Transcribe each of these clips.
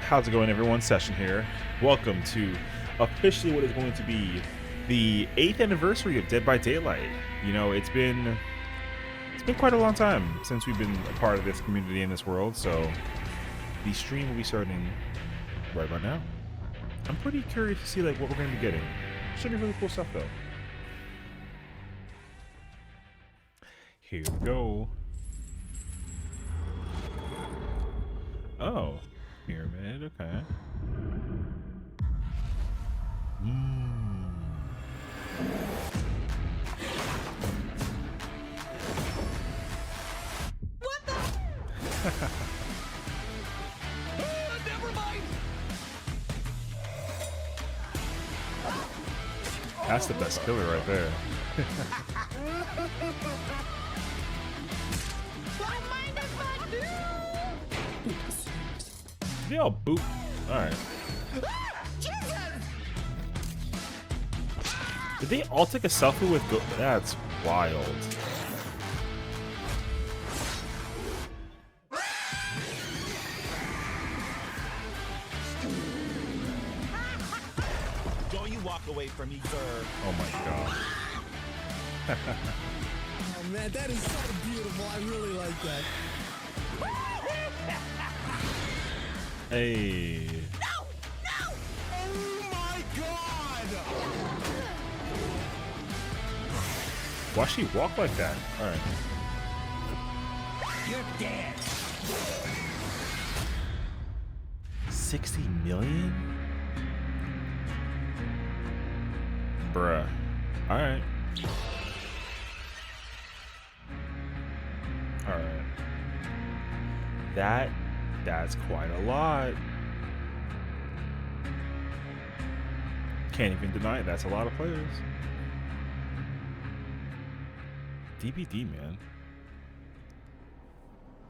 How's it going, everyone? Session here. Welcome to officially what is going to be the 8th anniversary of Dead by Daylight. You know, it's been quite a long time since we've been a part of this community in this world, so the stream will be starting right about now. I'm pretty curious to see like what we're going to be getting. Should be really cool stuff though. Here we go. Oh, pyramid. Okay. What the? Never mind. That's the best killer right there. Don't mind if I do. They all boop. All right. Jesus! Did they all take a selfie with That's wild. Don't you walk away from me, sir. Oh my god. Oh man, that is so beautiful. I really like that. Hey. No! No! Oh my god! Why she walk like that? All right. You're dead. 60 million? Bruh. All right. All right. That's quite a lot. Can't even deny it. That's a lot of players. DBD, man.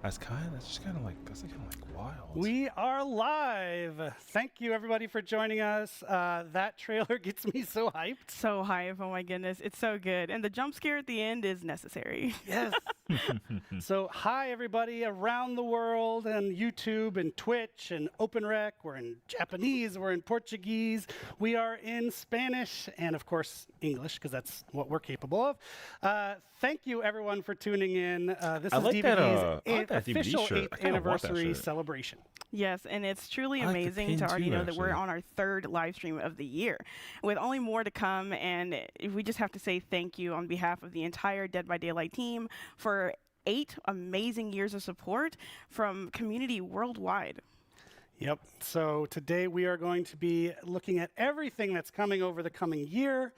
That's just kind of like wild. We are live. Thank you, everybody, for joining us. That trailer gets me so hyped. So hype, oh my goodness, it's so good. And the jump scare at the end is necessary. Yes. So, hi, everybody around the world and YouTube and Twitch and OpenRec. We're in Japanese, we're in Portuguese, we are in Spanish, and of course, English, because that's what we're capable of. Thank you, everyone, for tuning in. This I is like that, DVD's I like that DVD official shirt. I 8th kinda want that anniversary shirt. celebration. Yes, and it's truly I like the amazing pin to already too, know that we're actually. on our third live stream of the year, with only more to come. And we just have to say thank you on behalf of the entire Dead by Daylight team for 8 amazing years of support from community worldwide. Yep. So today we are going to be looking at everything that's coming over the coming year.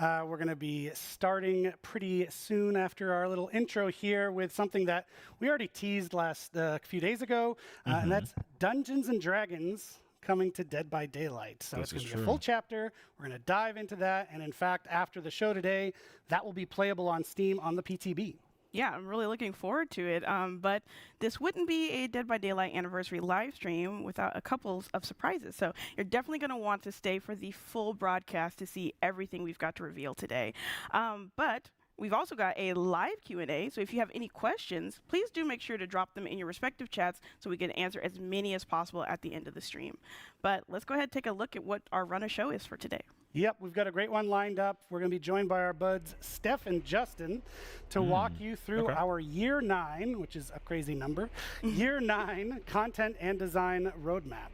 We're going to be starting pretty soon after our little intro here with something that we already teased last few days ago, and that's Dungeons and Dragons coming to Dead by Daylight. So This it's going is to be a true. full chapter. We're going to dive into that, and in fact, after the show today, that will be playable on Steam on the PTB. Yeah, I'm really looking forward to it. But this wouldn't be a Dead by Daylight anniversary live stream without a couple of surprises. So you're definitely going to want to stay for the full broadcast to see everything we've got to reveal today. But we've also got a live Q&A. So if you have any questions, please do make sure to drop them in your respective chats so we can answer as many as possible at the end of the stream. But let's go ahead and take a look at what our run of show is for today. Yep, we've got a great one lined up. We're going to be joined by our buds, Steph and Justin, to walk you through okay. our Year 9, which is a crazy number, Year 9 content and design roadmap.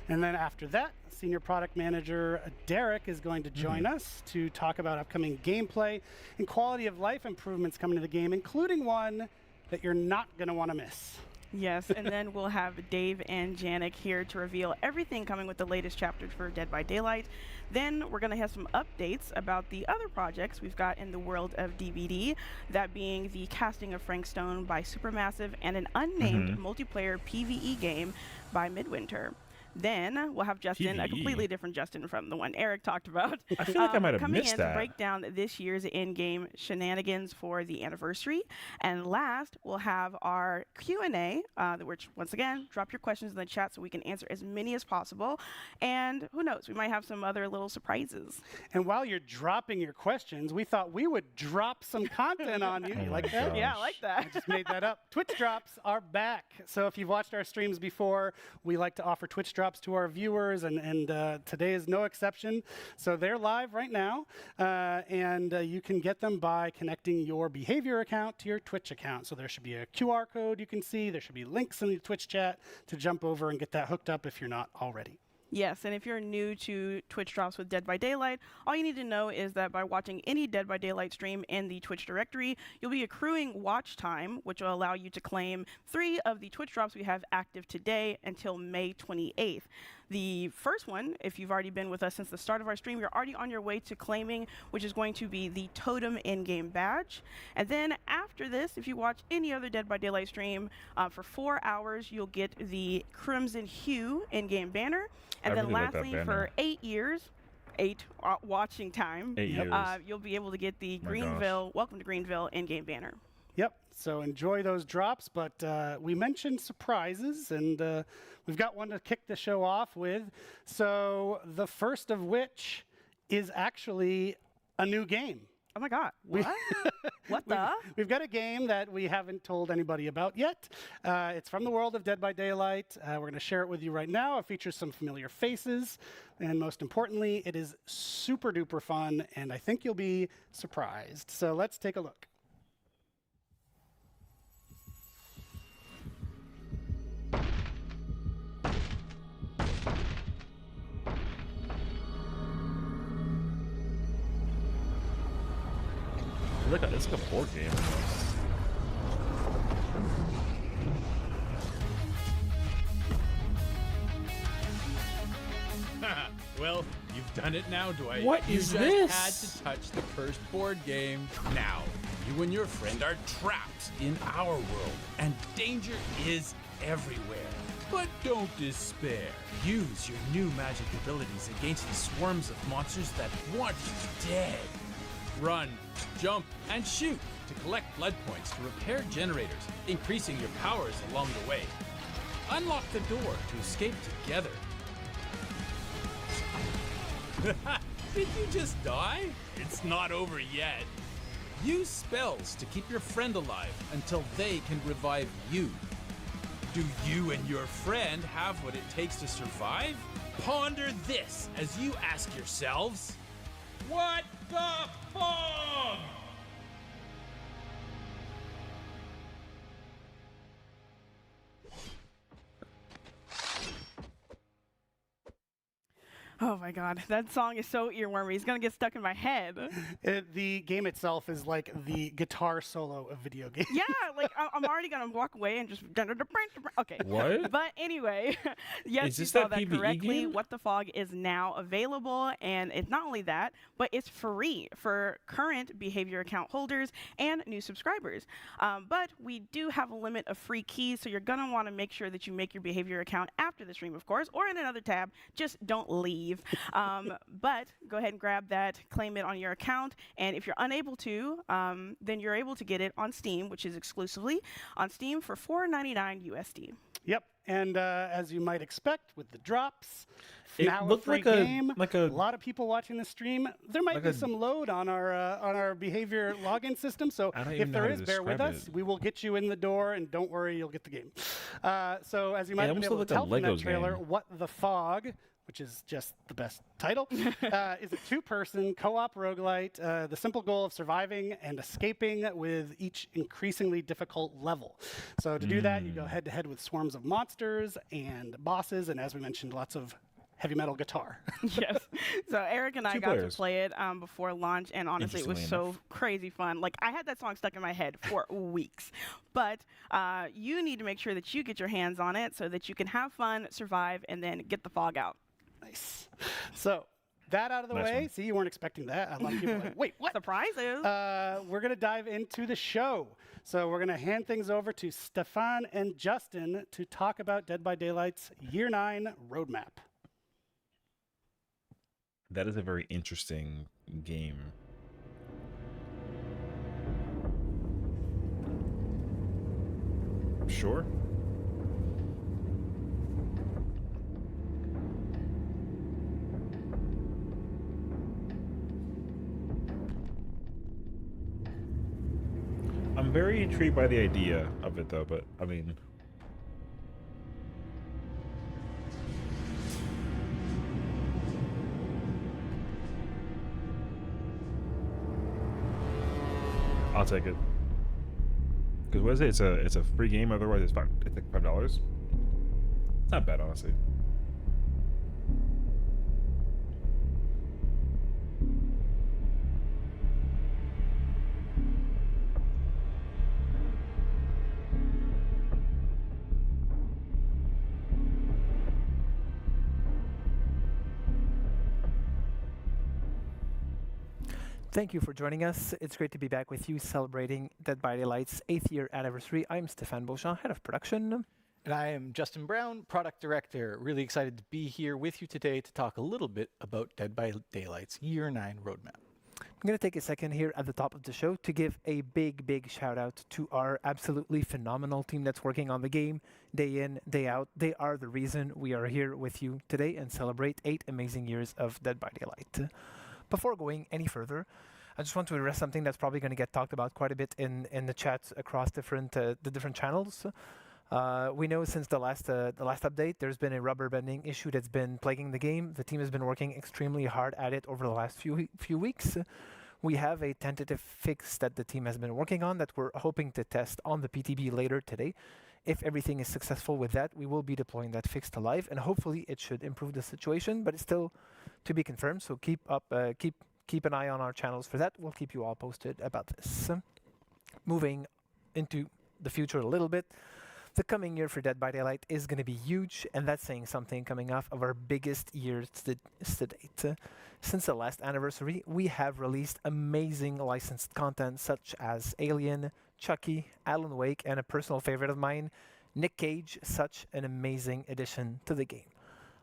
And then after that, Senior Product Manager Derek is going to join us to talk about upcoming gameplay and quality of life improvements coming to the game, including one that you're not going to want to miss. Yes, and then we'll have Dave and Janik here to reveal everything coming with the latest chapter for Dead by Daylight. Then we're going to have some updates about the other projects we've got in the world of DVD, that being the casting of Frank Stone by Supermassive and an unnamed multiplayer PvE game by Midwinter. Then we'll have Justin, a PvE. completely different Justin from the one Eric talked about. I feel like I might have coming missed in that. to break down this year's in-game shenanigans for the anniversary. And last, we'll have our Q&A, which, once again, drop your questions in the chat so we can answer as many as possible. And who knows, we might have some other little surprises. And while you're dropping your questions, we thought we would drop some content on you. Oh You my like that? gosh. Yeah, I like that. I just made that up. Twitch drops are back. So if you've watched our streams before, we like to offer Twitch drops drops to our viewers, and today is no exception. So they're live right now, and you can get them by connecting your behavior account to your Twitch account. So there should be a QR code you can see. There should be links in the Twitch chat to jump over and get that hooked up if you're not already. Yes, and if you're new to Twitch Drops with Dead by Daylight, all you need to know is that by watching any Dead by Daylight stream in the Twitch directory, you'll be accruing watch time, which will allow you to claim 3 of the Twitch Drops we have active today until May 28th. The first one, if you've already been with us since the start of our stream, you're already on your way to claiming, which is going to be the Totem in-game badge. And then after this, if you watch any other Dead by Daylight stream for 4 hours, you'll get the Crimson Hue in-game banner. And then really like that lastly, banner. for 8 years, 8 watching time, 8 years. you'll be able to get the My Greenville, Welcome to Greenville in-game banner. Yep. So enjoy those drops, but we mentioned surprises, and we've got one to kick the show off with. So the first of which is actually a new game. Oh my God! What? What the? We've got a game that we haven't told anybody about yet. It's from the world of Dead by Daylight. We're going to share it with you right now. It features some familiar faces, and most importantly, it is super duper fun, and I think you'll be surprised. So let's take a look. It's like a board game almost. Well, you've done it now, Dwight. What you is just this? had to touch the cursed board game. Now, you and your friend are trapped in our world, and danger is everywhere. But don't despair. Use your new magic abilities against the swarms of monsters that want you dead. Run, jump, and shoot to collect blood points to repair generators, increasing your powers along the way. Unlock the door to escape together. Did you just die? It's not over yet. Use spells to keep your friend alive until they can revive you. Do you and your friend have what it takes to survive? Ponder this as you ask yourselves, what the fog? Oh my God, that song is so earwormy. It's gonna get stuck in my head. The game itself is like the guitar solo of video games. Yeah, like I'm already gonna walk away and just okay. What? But anyway, yes, Is you this saw that that PvE correctly. game? What the Fog is now available, and it's not only that, but it's free for current behavior account holders and new subscribers. But we do have a limit of free keys, so you're gonna want to make sure that you make your behavior account after the stream, of course, or in another tab. Just don't leave. But go ahead and grab that, claim it on your account, and if you're unable to, then you're able to get it on Steam, which is exclusively on Steam for $4.99 USD. Yep. And as you might expect with the drops, It now a looked free like a- game. like a- lot of people watching the stream. There might like be a- some load on our behavior login system. So I don't if even know there how is, to bear with describe us. it. We will get you in the door, and don't worry, you'll get the game. So as you might It have been almost able looked to like tell a from that Legos trailer, game. What the Fog, which is just the best title, is a two-person co-op roguelite. The simple goal of surviving and escaping with each increasingly difficult level. So to do that, you go head-to-head with swarms of monsters and bosses, and as we mentioned, lots of heavy metal guitar. Yes. So Eric and I Two got players. to play it before launch, and honestly, it was Interestingly so crazy fun. Like, I had that song stuck in my head for weeks. But you need to make sure that you get your hands on it so that you can have fun, survive, and then get the fog out. Nice. So that out of the Nice way. one. See, you weren't expecting that. A lot of people are like, wait, what? Surprises. We're going to dive into the show. So we're going to hand things over to Stefan and Justin to talk about Dead by Daylight's Year 9 roadmap. That is a very interesting game. Sure. I'm very intrigued by the idea of it, though, but I mean, I'll take it. Because what is it? It's a free game. Otherwise, it's like $5. Not bad, honestly. Thank you for joining us. It's great to be back with you celebrating Dead by Daylight's 8th year anniversary. I'm Stéphane Beauchamp, head of production. And I am Justin Brown, product director. Really excited to be here with you today to talk a little bit about Dead by Daylight's Year 9 roadmap. I'm going to take a second here at the top of the show to give a big shout out to our absolutely phenomenal team that's working on the game day in, day out. They are the reason we are here with you today and celebrate 8 amazing years of Dead by Daylight. Before going any further, I just want to address something that's probably going to get talked about quite a bit in the chats across the different channels. We know since the last update, there's been a rubber banding issue that's been plaguing the game. The team has been working extremely hard at it over the last few weeks. We have a tentative fix that the team has been working on that we're hoping to test on the PTB later today. If everything is successful with that, we will be deploying that fix to live, and hopefully it should improve the situation, but it's still to be confirmed, so keep an eye on our channels for that. We'll keep you all posted about this. Moving into the future a little bit, the coming year for Dead by Daylight is going to be huge, and that's saying something coming off of our biggest years to date. Since the last anniversary, we have released amazing licensed content such as Alien, Chucky, Alan Wake, and a personal favorite of mine, Nick Cage, such an amazing addition to the game.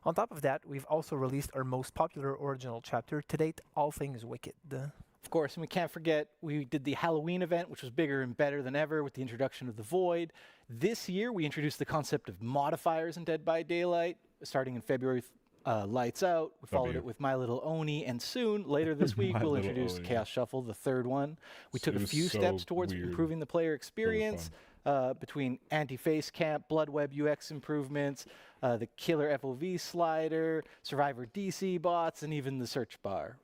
On top of that, we've also released our most popular original chapter to date, All Things Wicked. Of course, and we can't forget, we did the Halloween event, which was bigger and better than ever with the introduction of the Void. This year, we introduced the concept of modifiers in Dead by Daylight, starting in February. Lights Out. We followed it with My Little Oni, and soon, later this week, we'll introduce Chaos Shuffle, the third one. We took a few steps towards improving the player experience between anti-face camp, blood web UX improvements, the killer FOV slider, survivor DC bots, and even the search bar.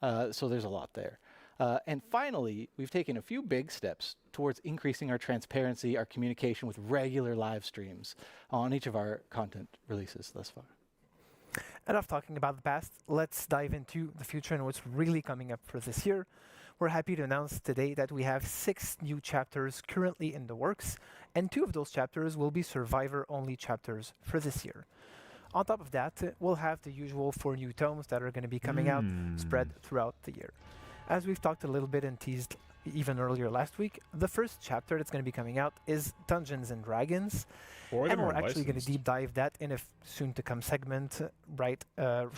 So there's a lot there. And finally, we've taken a few big steps towards increasing our transparency, our communication with regular live streams on each of our content releases thus far. Enough talking about the past, let's dive into the future and what's really coming up for this year. We're happy to announce today that we have 6 new chapters currently in the works, and 2 of those chapters will be survivor-only chapters for this year. On top of that, we'll have the usual 4 new tomes that are going to be coming out spread throughout the year. As we've talked a little bit and teased even earlier last week, the first chapter that's going to be coming out is Dungeons and Dragons, and we're actually going to deep dive that in a soon-to-come segment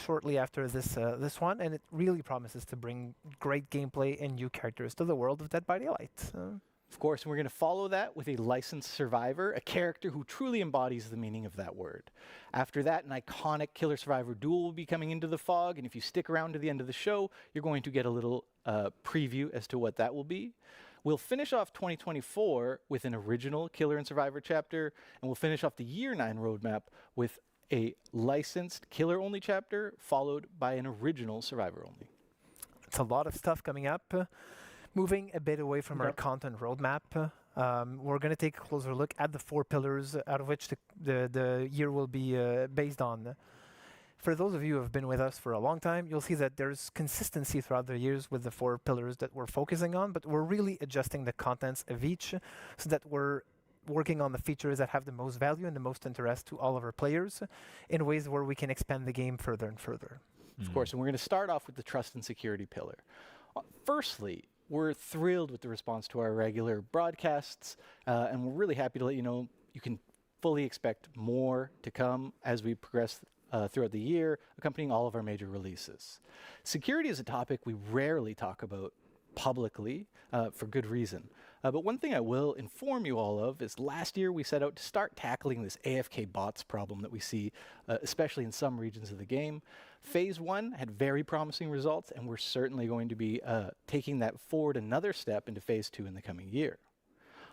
shortly after this one, and it really promises to bring great gameplay and new characters to the world of Dead by Daylight. Of course, we're going to follow that with a licensed survivor, a character who truly embodies the meaning of that word. After that, an iconic killer survivor duel will be coming into the fog, and if you stick around to the end of the show, you're going to get a little preview as to what that will be. We'll finish off 2024 with an original killer and survivor chapter, and we'll finish off the Year 9 roadmap with a licensed killer-only chapter, followed by an original survivor-only. It's a lot of stuff coming up. Moving a bit away from our content roadmap, we're going to take a closer look at the 4 pillars out of which the year will be based on. For those of you who have been with us for a long time, you'll see that there's consistency throughout the years with the 4 pillars that we're focusing on, but we're really adjusting the contents of each so that we're working on the features that have the most value and the most interest to all of our players in ways where we can expand the game further and further. Of course, and we're going to start off with the trust and security pillar. Firstly, we're thrilled with the response to our regular broadcasts, and we're really happy to let you know you can fully expect more to come as we progress throughout the year, accompanying all of our major releases. Security is a topic we rarely talk about publicly for good reason. But one thing I will inform you all of is last year we set out to start tackling this AFK bots problem that we see, especially in some regions of the game. Phase 1 had very promising results, and we're certainly going to be taking that forward another step into Phase 2 in the coming year.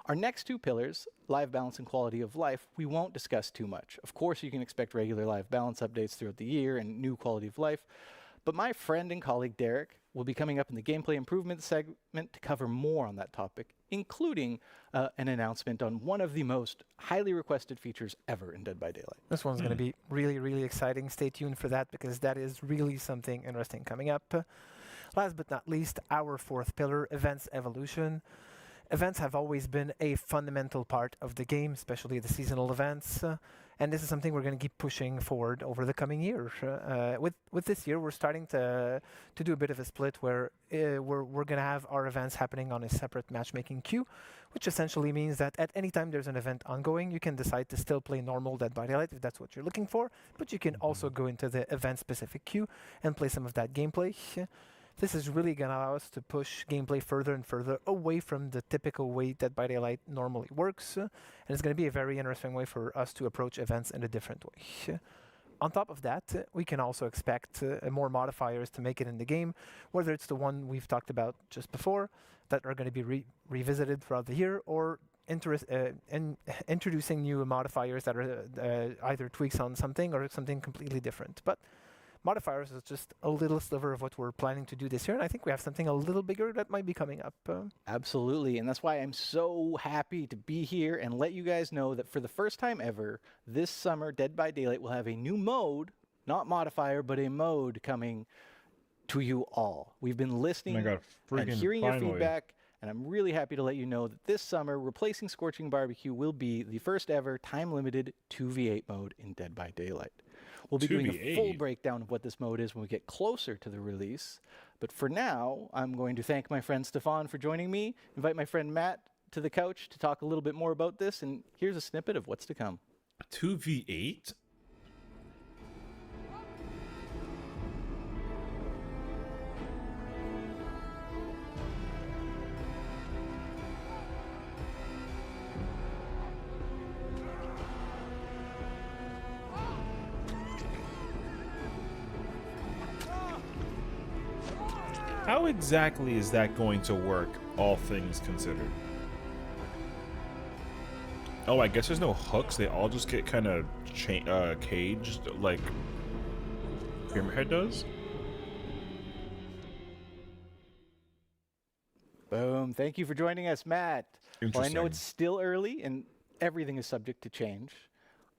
Our next 2 pillars, live balance and quality of life, we won't discuss too much. Of course, you can expect regular live balance updates throughout the year and new quality of life, But my friend and colleague Derek will be coming up in the gameplay improvement segment to cover more on that topic, including an announcement on one of the most highly requested features ever in Dead by Daylight. This one's going to be really, really exciting. Stay tuned for that because that is really something interesting coming up. Last but not least, our fourth pillar, events evolution. Events have always been a fundamental part of the game, especially the seasonal events. And this is something we're going to keep pushing forward over the coming year. With this year, we're starting to do a bit of a split where we're going to have our events happening on a separate matchmaking queue, which essentially means that at any time there's an event ongoing, you can decide to still play normal Dead by Daylight if that's what you're looking for, but you can also go into the event-specific queue and play some of that gameplay. This is really going to allow us to push gameplay further and further away from the typical way Dead by Daylight normally works, and it's going to be a very interesting way for us to approach events in a different way. On top of that, we can also expect more modifiers to make it in the game, whether it's the one we've talked about just before, that are going to be revisited throughout the year, or introducing new modifiers that are either tweaks on something or something completely different. But modifiers is just a little sliver of what we're planning to do this year, and I think we have something a little bigger that might be coming up. Absolutely, and that's why I'm so happy to be here and let you guys know that for the first time ever, this summer, Dead by Daylight will have a new mode, not modifier, but a mode coming to you all. We've been listening and hearing your feedback, and I'm really happy to let you know that this summer, replacing Scorching Barbecue will be the first ever time-limited 2v8 mode in Dead by Daylight. We'll be doing a full breakdown of what this mode is when we get closer to the release. But for now, I'm going to thank my friend Stefan for joining me, invite my friend Matt to the couch to talk a little bit more about this, and here's a snippet of what's to come. 2v8? How exactly is that going to work, all things considered? Oh, I guess there's no hooks. They all just get kind of caged like Pyramid Head does? Boom. Thank you for joining us, Matt. Well, I know it's still early and everything is subject to change.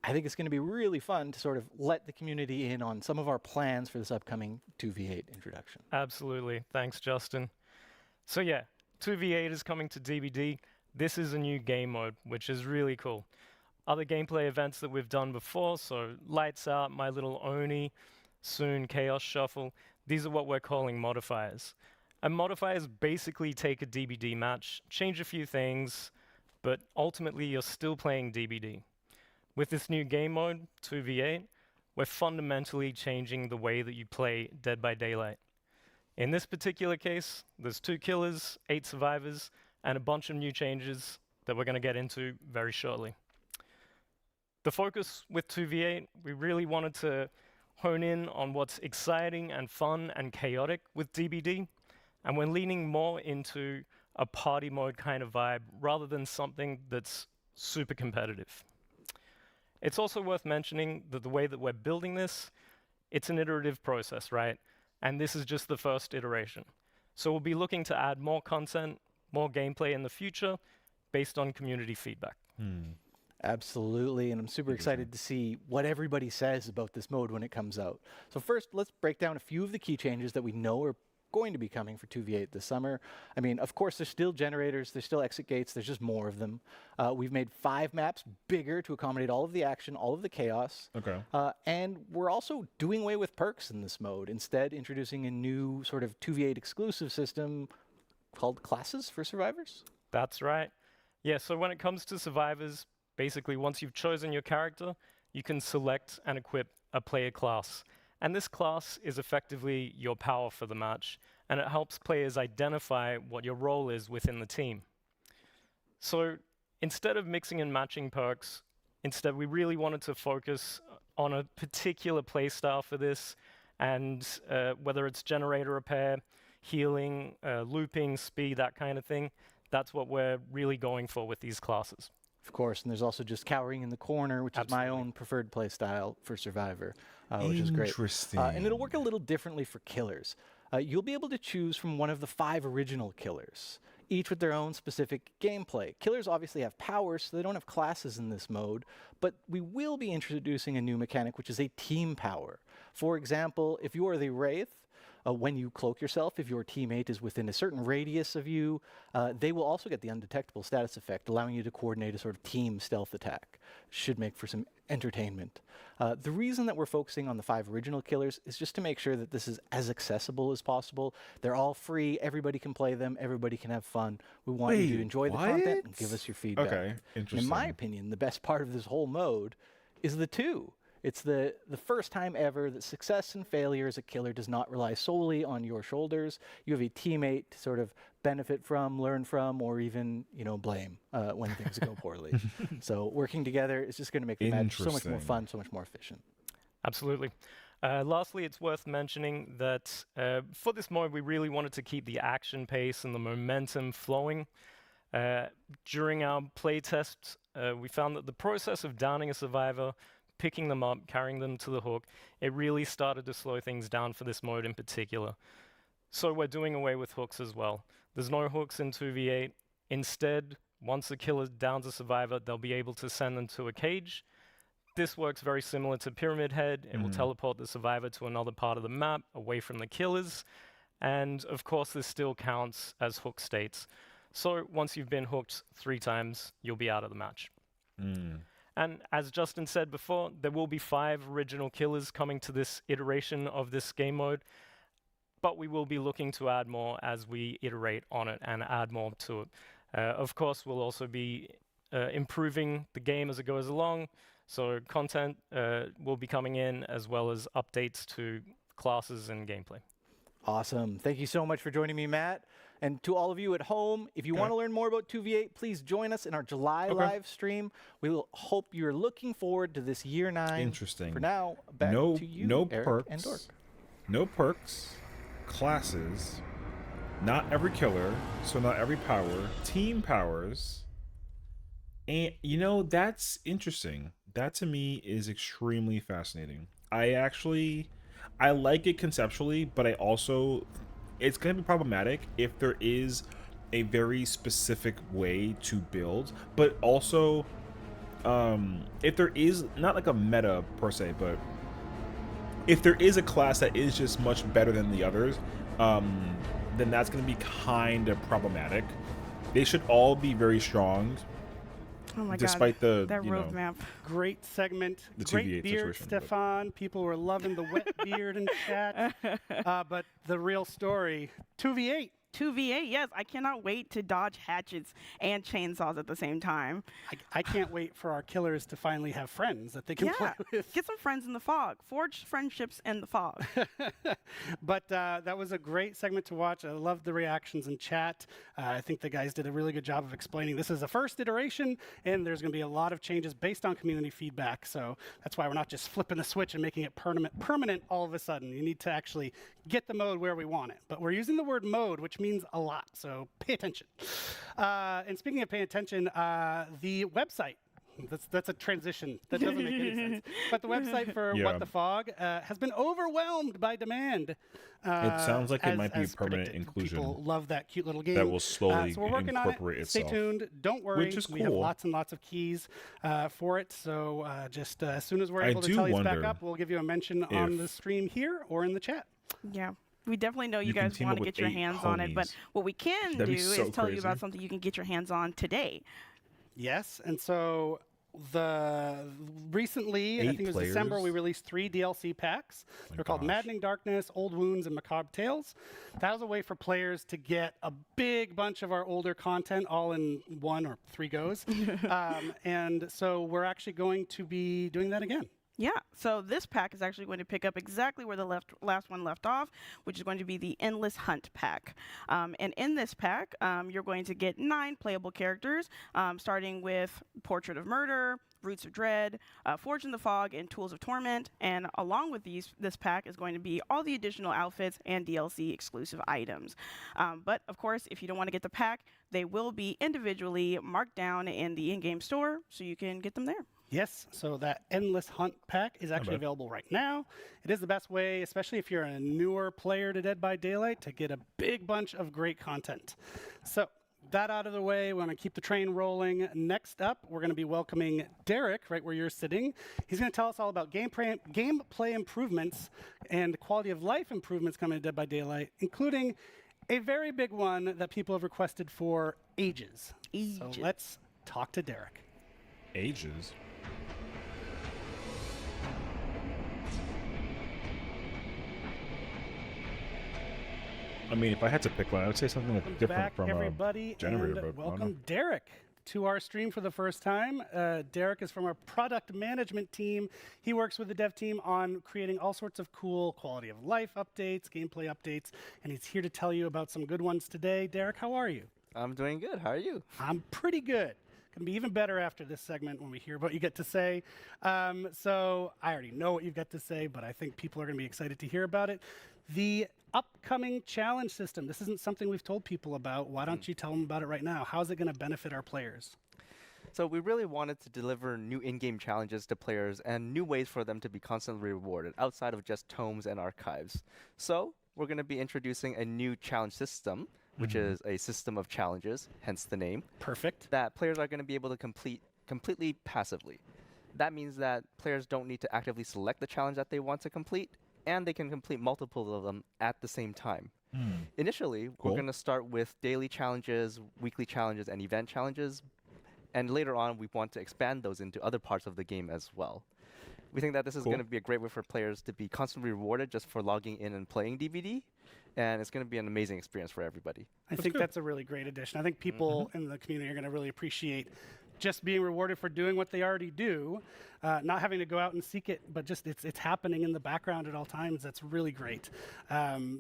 I think it's going to be really fun to sort of let the community in on some of our plans for this upcoming 2v8 introduction. Absolutely. Thanks, Justin. So yeah, 2v8 is coming to DBD. This is a new game mode, which is really cool. Other gameplay events that we've done before, so Lights Out, My Little Oni, soon Chaos Shuffle, these are what we're calling modifiers. And modifiers basically take a DBD match, change a few things, but ultimately you're still playing DBD. With this new game mode, 2v8, we're fundamentally changing the way that you play Dead by Daylight. In this particular case, there's 2 killers, 8 survivors, and a bunch of new changes that we're going to get into very shortly. The focus with 2v8, we really wanted to hone in on what's exciting and fun and chaotic with DBD, and we're leaning more into a party mode kind of vibe rather than something that's super competitive. It's also worth mentioning that the way that we're building this, it's an iterative process, right? And this is just the first iteration. So we'll be looking to add more content, more gameplay in the future based on community feedback. Absolutely, and I'm super excited to see what everybody says about this mode when it comes out. So first, let's break down a few of the key changes that we know are going to be coming for 2v8 this summer. I mean, of course, there's still generators, there's still exit gates, there's just more of them. We've made 5 maps bigger to accommodate all of the action, all of the chaos. Okay. And we're also doing away with perks in this mode, instead introducing a new sort of 2v8 exclusive system called classes for survivors. That's right. Yeah, so when it comes to survivors, basically once you've chosen your character, you can select and equip a player class. And this class is effectively your power for the match, and it helps players identify what your role is within the team. So instead of mixing and matching perks, instead we really wanted to focus on a particular playstyle for this, and whether it's generator repair, healing, looping, speed, that kind of thing, that's what we're really going for with these classes. Of course, and there's also just cowering in the corner, which is my own preferred play style for Survivor, which is great. Interesting. And it'll work a little differently for killers. You'll be able to choose from one of the 5 original killers, each with their own specific gameplay. Killers obviously have powers, so they don't have classes in this mode, but we will be introducing a new mechanic, which is a team power. For example, if you are the Wraith, when you cloak yourself, if your teammate is within a certain radius of you, they will also get the undetectable status effect, allowing you to coordinate a sort of team stealth attack. Should make for some entertainment. The reason that we're focusing on the 5 original killers is just to make sure that this is as accessible as possible. They're all free. Everybody can play them. Everybody can have fun. We want you to enjoy the content and give us your feedback. Okay, interesting. In my opinion, the best part of this whole mode is the 2. It's the first time ever that success and failure as a killer does not rely solely on your shoulders. You have a teammate to sort of benefit from, learn from, or even, blame when things go poorly. So working together is just going to make the match so much more fun, so much more efficient. Absolutely. Lastly, it's worth mentioning that for this mode, we really wanted to keep the action pace and the momentum flowing. During our playtests, we found that the process of downing a survivor, picking them up, carrying them to the hook, it really started to slow things down for this mode in particular. So we're doing away with hooks as well. There's no hooks in 2v8. Instead, once the killer downs a survivor, they'll be able to send them to a cage. This works very similar to Pyramid Head. It will teleport the survivor to another part of the map, away from the killers. And of course, this still counts as hook states. So once you've been hooked 3 times, you'll be out of the match. And as Justin said before, there will be 5 original killers coming to this iteration of this game mode, but we will be looking to add more as we iterate on it and add more to it. Of course, we'll also be improving the game as it goes along, so content will be coming in as well as updates to classes and gameplay. Awesome. Thank you so much for joining me, Matt. And to all of you at home, if you want to learn more about 2v8, please join us in our July live stream. We will hope you're looking forward to this year 9. Interesting. For now, back to you, Eric perks, and Dork. No perks, classes, not every killer, so not every power, team powers. And, that's interesting. That to me is extremely fascinating. I like it conceptually, but I also... It's going to be problematic if there is a very specific way to build, but also if there is not like a meta per se, but if there is a class that is just much better than the others, then that's going to be kind of problematic. They should all be very strong. Oh my despite God, the that roadmap. Great segment. The Great 2v8 beard, situation, Stefan. People were loving the wet beard in chat. But the real story, 2v8. 2v8, yes. I cannot wait to dodge hatchets and chainsaws at the same time. I can't wait for our killers to finally have friends that they can play with. Get some friends in the fog. Forge friendships in the fog. But that was a great segment to watch. I loved the reactions in chat. I think the guys did a really good job of explaining this is the first iteration, and there's going to be a lot of changes based on community feedback. So that's why we're not just flipping the switch and making it permanent all of a sudden. You need to actually get the mode where we want it. But we're using the word mode, which means a lot, so pay attention. And speaking of paying attention, the website, that's a transition that doesn't make any sense. But the website for What the Fog has been overwhelmed by demand. It sounds like it might be a permanent predicted. inclusion. People love that cute little game. That will slowly so we're working incorporate on it. itself. Stay tuned. Don't worry. Which is We have cool. lots and lots of keys for it. So just as soon as we're I able to do tell you it's back wonder up, we'll give you a mention on the stream here or in the chat. Yeah. We definitely know you You can guys team want up to with get your 8 hands on it, but homies. what we can That'd do be so is tell you crazy. about something you can get your hands on today. Yes, and so recently, I 8 think it was December, players? we released 3 DLC packs. They're called gosh. Maddening Darkness, Old Wounds, and Macabre Tales. That was a way for players to get a big bunch of our older content all in 1 or 3 goes. And so we're actually going to be doing that again. Yeah, so this pack is actually going to pick up exactly where the last one left off, which is going to be the Endless Hunt pack. And in this pack, you're going to get 9 playable characters, starting with Portrait of Murder, Roots of Dread, Forge in the Fog, and Tools of Torment. And along with this pack is going to be all the additional outfits and DLC exclusive items. But of course, if you don't want to get the pack, they will be individually marked down in the in-game store, so you can get them there. Yes, so that Endless Hunt pack is actually available right now. It is the best way, especially if you're a newer player to Dead by Daylight, to get a big bunch of great content. So that out of the way, we want to keep the train rolling. Next up, we're going to be welcoming Derek, right where you're sitting. He's going to tell us all about gameplay improvements and quality of life improvements coming to Dead by Daylight, including a very big one that people have requested for ages. So let's talk to Derek. Ages? I mean, if I had to pick one, I would say something that's different back, from everybody, generator. and welcome Derek to our stream for the first time. Derek is from our product management team. He works with the dev team on creating all sorts of cool quality of life updates, gameplay updates, and he's here to tell you about some good ones today. Derek, how are you? I'm doing good. How are you? I'm pretty good. Going to be even better after this segment when we hear what you get to say. So I already know what you've got to say, but I think people are going to be excited to hear about it. The upcoming challenge system. This isn't something we've told people about. Why don't you tell them about it right now? How is it going to benefit our players? So we really wanted to deliver new in-game challenges to players and new ways for them to be constantly rewarded outside of just tomes and archives. So we're going to be introducing a new challenge system, which is a system of challenges, hence the name. Perfect. That players are going to be able to complete completely passively. That means that players don't need to actively select the challenge that they want to complete, and they can complete multiple of them at the same time. Initially, we're going to start with daily challenges, weekly challenges, and event challenges. And later on, we want to expand those into other parts of the game as well. We think that this is going to be a great way for players to be constantly rewarded just for logging in and playing DVD. And it's going to be an amazing experience for everybody. I think that's a really great addition. I think people in the community are going to really appreciate just being rewarded for doing what they already do, not having to go out and seek it, but just it's happening in the background at all times. That's really great.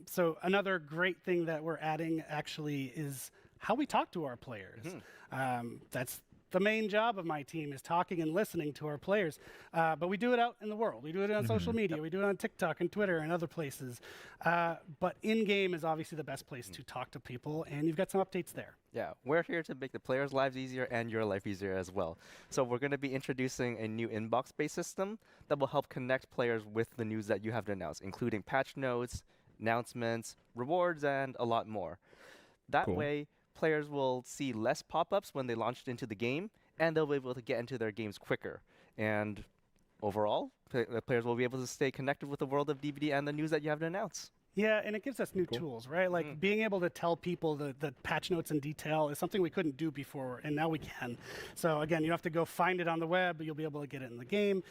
So another great thing that we're adding actually is how we talk to our players. That's the main job of my team, is talking and listening to our players. But we do it out in the world. We do it on social media. We do it on TikTok and Twitter and other places. But in-game is obviously the best place to talk to people, and you've got some updates there. Yeah, we're here to make the players' lives easier and your life easier as well. So we're going to be introducing a new inbox-based system that will help connect players with the news that you have to announce, including patch notes, announcements, rewards, and a lot more. That way, players will see less pop-ups when they launch into the game, and they'll be able to get into their games quicker. And overall, the players will be able to stay connected with the world of DVD and the news that you have to announce. Yeah, and it gives us new tools, right? Like being able to tell people the patch notes in detail is something we couldn't do before, and now we can. So again, you don't have to go find it on the web, but you'll be able to get it in the game.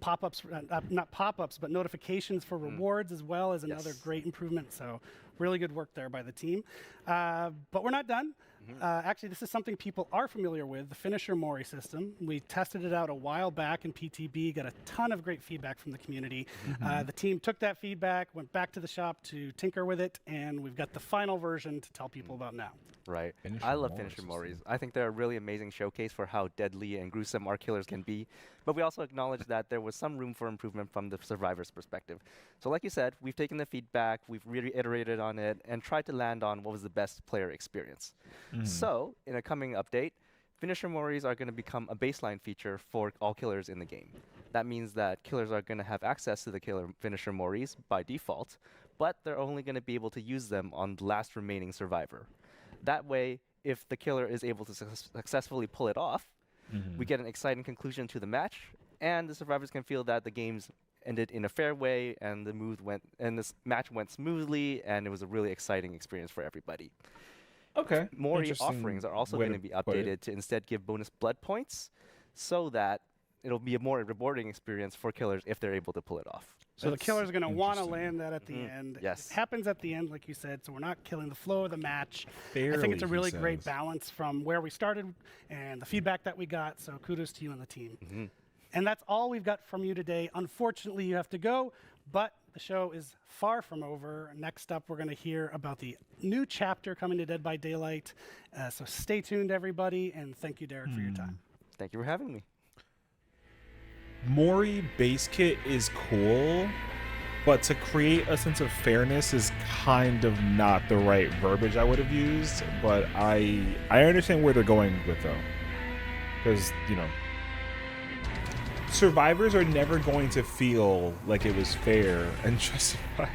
Pop-ups, not pop-ups, but notifications for rewards as well is another great improvement. So really good work there by the team. But we're not done. Actually, this is something people are familiar with, the Finisher Mori system. We tested it out a while back in PTB, got a ton of great feedback from the community. The team took that feedback, went back to the shop to tinker with it, and we've got the final version to tell people about now. Right. I love Finisher Moris. I think they're a really amazing showcase for how deadly and gruesome our killers can be. But we also acknowledge that there was some room for improvement from the survivor's perspective. So like you said, we've taken the feedback, we've reiterated on it, and tried to land on what was the best player experience. So, in a coming update, Finisher Moris are going to become a baseline feature for all killers in the game. That means that killers are going to have access to the Finisher Moris by default, but they're only going to be able to use them on the last remaining survivor. That way, if the killer is able to successfully pull it off, we get an exciting conclusion to the match, and the survivors can feel that the game's ended in a fair way, and this match went smoothly, and it was a really exciting experience for everybody. Okay. Mori offerings are also going to be updated to instead give bonus blood points, so that it'll be a more rewarding experience for killers if they're able to pull it off. So the killer's going to want to land that at the end. Yes. It happens at the end, like you said, so we're not killing the flow of the match. Barely, I think it's a really great balance from where we started and the feedback that we got, so kudos to you and the team. And that's all we've got from you today. Unfortunately, you have to go, but the show is far from over. Next up, we're going to hear about the new chapter coming to Dead by Daylight. So stay tuned, everybody, and thank you, Derek, for your time. Thank you for having me. Mori base kit is cool, but to create a sense of fairness is kind of not the right verbiage I would have used. But I understand where they're going with though, because survivors are never going to feel like it was fair and justified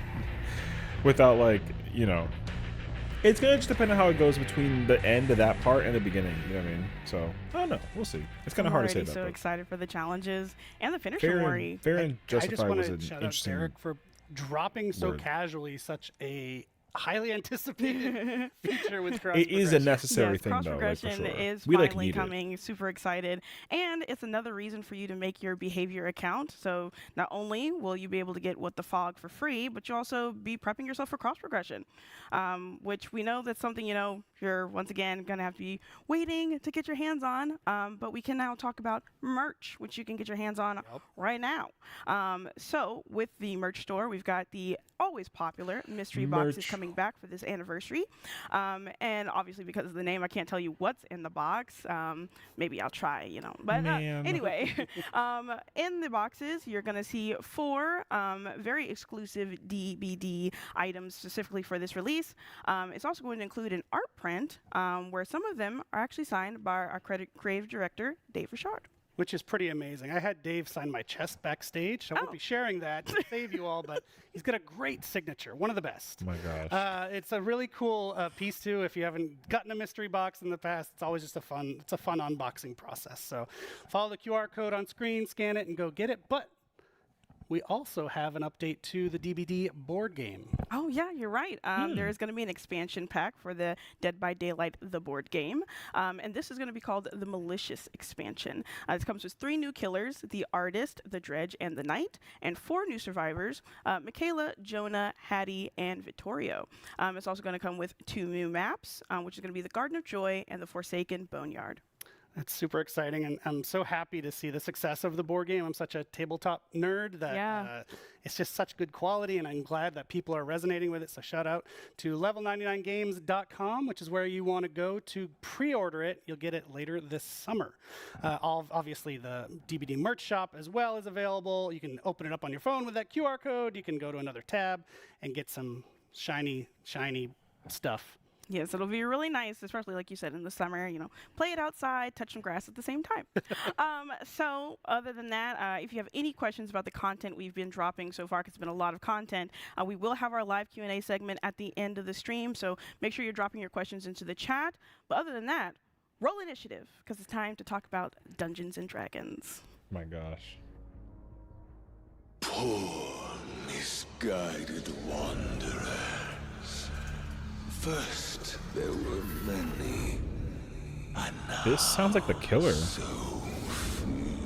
without it's gonna just depend on how it goes between the end of that part and the beginning. You know what I mean? So I don't know. We'll see. It's kind of hard to say I'm that. so but excited for the challenges and the finisher, fair Mori. and I just justified want was an to shout out interesting. Derek for dropping so word. casually such a highly anticipated feature with cross It is a necessary Yes, thing, cross though. Like, for progression sure. is We finally need it. coming. Super excited, and it's another reason for you to make your behavior account. So not only will you be able to get What the Fog for free, but you'll also be prepping yourself for cross progression, which we know that's something you're once again going to have to be waiting to get your hands on. But we can now talk about merch, which you can get your hands on right now. So with the merch store, we've got the always popular mystery boxes coming back for this anniversary. And obviously because of the name, I can't tell you what's in the box. Maybe I'll try, But anyway, in the boxes, you're going to see 4 very exclusive DVD items specifically for this release. It's also going to include an art print where some of them are actually signed by our creative director, Dave Richard. Which is pretty amazing. I had Dave sign my chest backstage. I won't be sharing that to save you all, but he's got a great signature, one of the best. Oh my gosh. It's a really cool piece too. If you haven't gotten a mystery box in the past, it's always just a fun unboxing process. So follow the QR code on screen, scan it, and go get it. But we also have an update to the DBD board game. Oh, yeah, you're right. There is going to be an expansion pack for the Dead by Daylight, the board game. And this is going to be called the Malicious expansion. This comes with 3 new killers, the Artist, the Dredge, and the Knight, and 4 new survivors, Michaela, Jonah, Hattie, and Vittorio. It's also going to come with 2 new maps, which is going to be the Garden of Joy and the Forsaken Boneyard. That's super exciting, and I'm so happy to see the success of the board game. I'm such a tabletop nerd that it's just such good quality, and I'm glad that people are resonating with it. So shout out to level99games.com, which is where you want to go to pre-order it. You'll get it later this summer. Obviously, the DBD merch shop as well is available. You can open it up on your phone with that QR code. You can go to another tab and get some shiny stuff. Yes, it'll be really nice, especially like you said in the summer, play it outside, touch some grass at the same time. So other than that, if you have any questions about the content we've been dropping so far, because it's been a lot of content, we will have our live Q&A segment at the end of the stream. So make sure you're dropping your questions into the chat. But other than that, roll initiative, because it's time to talk about Dungeons and Dragons. My gosh. Poor, misguided wanderers. First, there were many, and now This sounds like the killer. so few.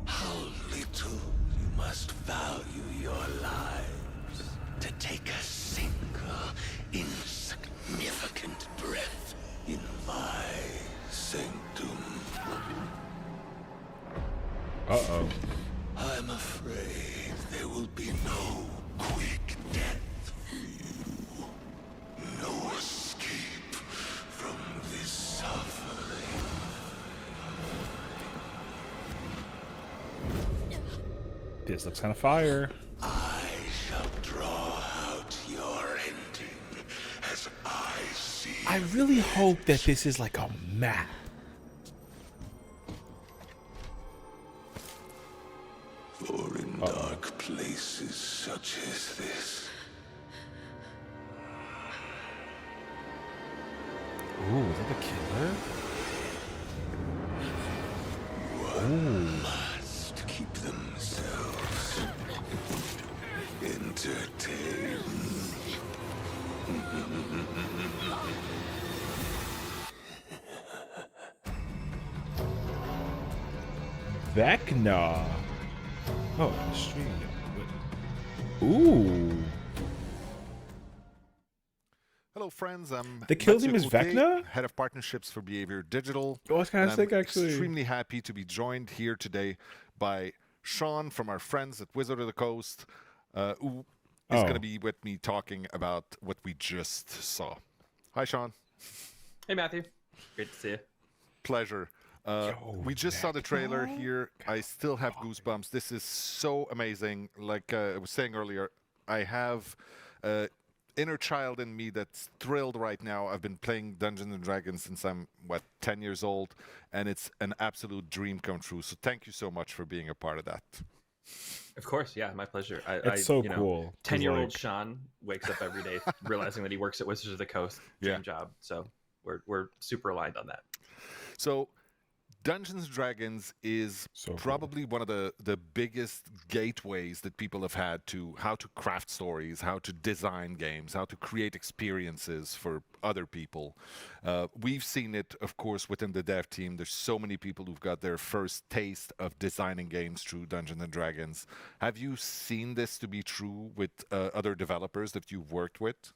How little you must value your lives to take a single insignificant breath in my sanctum. Uh-oh. I'm afraid there will be no quick death for you. No escape from this suffering. This looks kind of fire. I shall draw out your ending as I see. I really hope that this is like a map. For in dark places such as this, Ooh, is that the killer? one must keep themselves entertained. Vecna. Oh, the stream. Ooh. Hello, friends. I'm The kill Mathieu name is Coté, Vecna? Head of Partnerships for Behavior Digital. I was kind and of sick, I'm actually. extremely happy to be joined here today by Sean from our friends at Wizard of the Coast, who is going to be with me talking about what we just saw. Hi, Sean. Hey, Matthew. Great to see you. Pleasure. We just saw the trailer here. I still have goosebumps. This is so amazing. Like I was saying earlier, I have inner child in me that's thrilled right now. I've been playing Dungeons and Dragons since I'm 10 years old, and it's an absolute dream come true. So thank you so much for being a part of that. Of course, yeah, my pleasure. It's so cool. 10-year-old Sean wakes up every day realizing that he works at Wizards of the Coast, dream job. So we're super aligned on that. So Dungeons & Dragons is probably one of the biggest gateways that people have had to how to craft stories, how to design games, how to create experiences for other people. We've seen it, of course, within the dev team. There's so many people who've got their first taste of designing games through Dungeons & Dragons. Have you seen this to be true with other developers that you've worked with?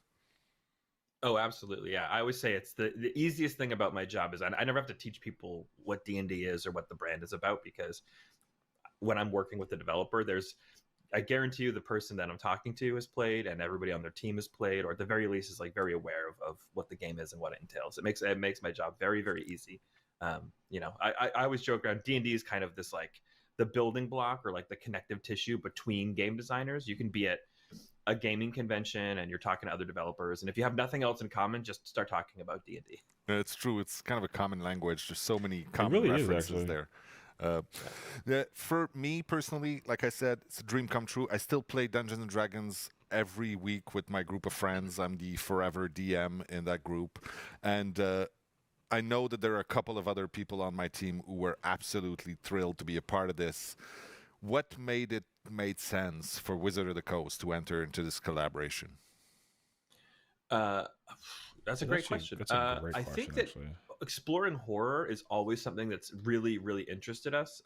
Oh, absolutely. Yeah. I always say it's the easiest thing about my job is I never have to teach people what D&D is or what the brand is about, because when I'm working with the developer, I guarantee you the person that I'm talking to has played and everybody on their team has played, or at the very least is like very aware of what the game is and what it entails. It makes my job very, very easy. I always joke around, D&D is kind of this like the building block or like the connective tissue between game designers. You can be at a gaming convention and you're talking to other developers, and if you have nothing else in common, just start talking about D&D. It's true. It's kind of a common language. There's so many common references there. For me personally, like I said, it's a dream come true. I still play Dungeons and Dragons every week with my group of friends. I'm the forever DM in that group, and I know that there are a couple of other people on my team who were absolutely thrilled to be a part of this. What made sense for Wizard of the Coast to enter into this collaboration? That's a great question. I think that exploring horror is always something that's really, really interested us.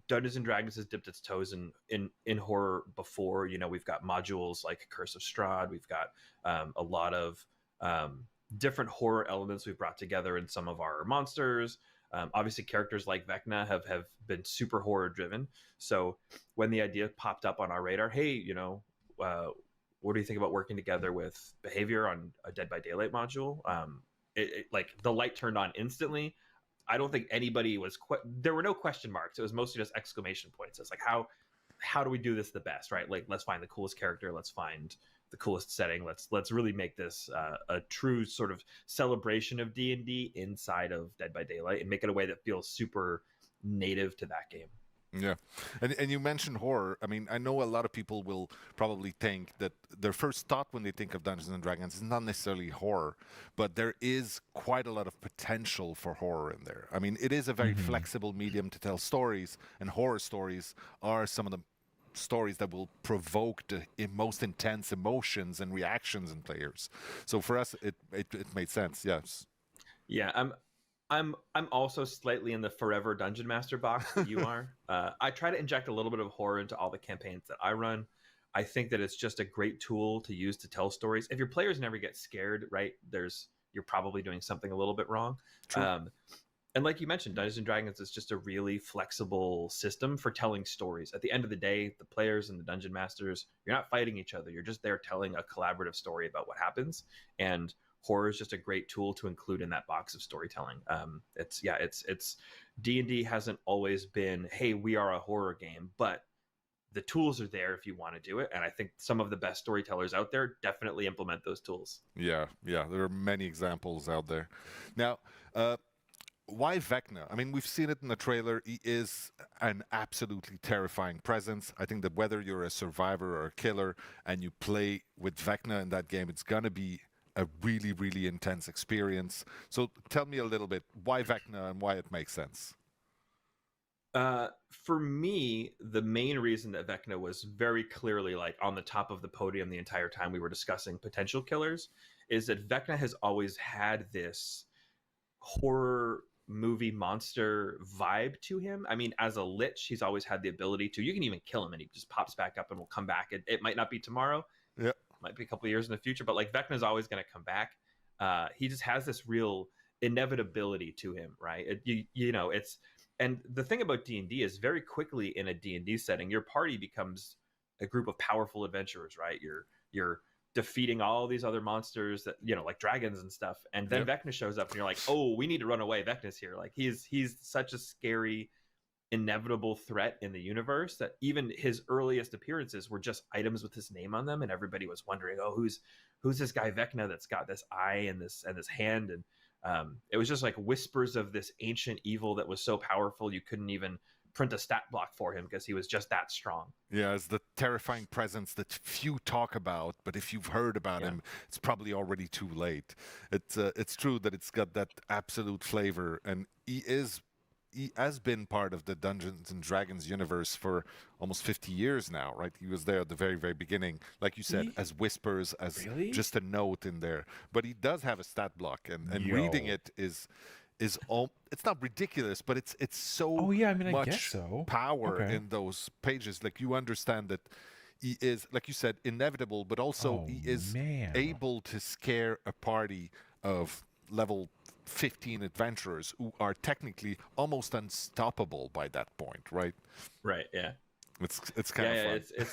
Dungeons and Dragons has dipped its toes in horror before. We've got modules like Curse of Strahd. We've got a lot of different horror elements we've brought together in some of our monsters. Obviously, characters like Vecna have been super horror driven. So when the idea popped up on our radar, hey, what do you think about working together with Behavior on a Dead by Daylight module? Like the light turned on instantly. I don't think anybody was there were no question marks. It was mostly just exclamation points. It's like, how do we do this the best, right? Like, let's find the coolest character. Let's find the coolest setting. Let's really make this a true sort of celebration of D&D inside of Dead by Daylight and make it a way that feels super native to that game. Yeah. And you mentioned horror. I mean, I know a lot of people will probably think that their first thought when they think of Dungeons and Dragons is not necessarily horror, but there is quite a lot of potential for horror in there. I mean, it is a very flexible medium to tell stories, and horror stories are some of the stories that will provoke the most intense emotions and reactions in players. So for us, it made sense. Yes. Yeah, I'm also slightly in the forever dungeon master box that you are. I try to inject a little bit of horror into all the campaigns that I run. I think that it's just a great tool to use to tell stories. If your players never get scared, right, you're probably doing something a little bit wrong. True. And like you mentioned, Dungeons and Dragons is just a really flexible system for telling stories. At the end of the day, the players and the dungeon masters, you're not fighting each other. You're just there telling a collaborative story about what happens. And horror is just a great tool to include in that box of storytelling. It's D&D hasn't always been, hey, we are a horror game, but the tools are there if you want to do it. And I think some of the best storytellers out there definitely implement those tools. Yeah, there are many examples out there. Now, why Vecna? I mean, we've seen it in the trailer. He is an absolutely terrifying presence. I think that whether you're a survivor or a killer and you play with Vecna in that game, it's going to be a really, really intense experience. So tell me a little bit, why Vecna and why it makes sense? For me, the main reason that Vecna was very clearly like on the top of the podium the entire time we were discussing potential killers is that Vecna has always had this horror movie monster vibe to him. I mean, as a lich, he's always had the ability to, you can even kill him and he just pops back up and will come back. It might not be tomorrow. Yeah. Might be a couple of years in the future, but like Vecna's always going to come back. He just has this real inevitability to him, right? It's, and the thing about D&D is very quickly in a D&D setting, your party becomes a group of powerful adventurers, right? You're defeating all these other monsters that, you know, like dragons and stuff. And then Vecna shows up and you're like, oh, we need to run away. Vecna's here. Like he's such a scary, inevitable threat in the universe that even his earliest appearances were just items with his name on them. And everybody was wondering, oh, who's this guy Vecna that's got this eye and this hand. And it was just like whispers of this ancient evil that was so powerful you couldn't even print a stat block for him because he was just that strong. Yeah, it's the terrifying presence that few talk about, but if you've heard about him, it's probably already too late. It's true that it's got that absolute flavor, and he has been part of the Dungeons and Dragons universe for almost 50 years now, right? He was there at the very, very beginning, like you said, as whispers, as just a note in there. But he does have a stat block, and reading it is all, it's not ridiculous, but it's so much power in those pages. Like, you understand that he is, like you said, inevitable, but also he is able to scare a party of level 15 adventurers who are technically almost unstoppable by that point, right? Right. Yeah. It's kind of fun.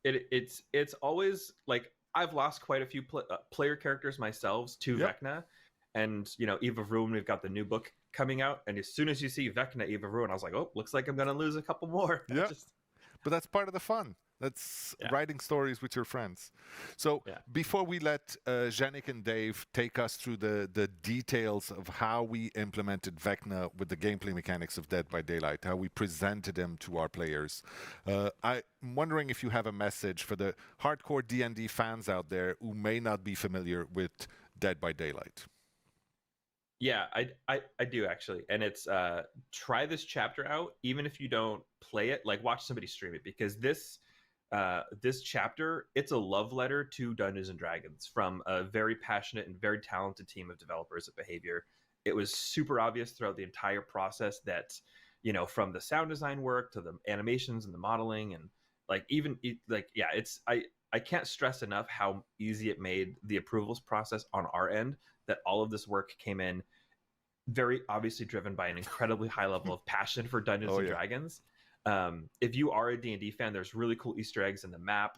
It's always like, I've lost quite a few player characters myself to Vecna, and you know, Eve of Ruin, we've got the new book coming out, and as soon as you see Vecna, Eve of Ruin, I was like, oh, looks like I'm gonna lose a couple more. Yeah. But that's part of the fun. That's writing stories with your friends. So before we let Yannick and Dave take us through the details of how we implemented Vecna with the gameplay mechanics of Dead by Daylight, how we presented him to our players, I'm wondering if you have a message for the hardcore D&D fans out there who may not be familiar with Dead by Daylight. Yeah, I do actually. And it's try this chapter out, even if you don't play it, like watch somebody stream it, because this chapter, it's a love letter to Dungeons and Dragons from a very passionate and very talented team of developers at Behavior. It was super obvious throughout the entire process that, you know, from the sound design work to the animations and the modeling, and like I can't stress enough how easy it made the approvals process on our end, that all of this work came in very obviously driven by an incredibly high level of passion for Dungeons and Dragons. If you are a D&D fan, there's really cool Easter eggs in the map.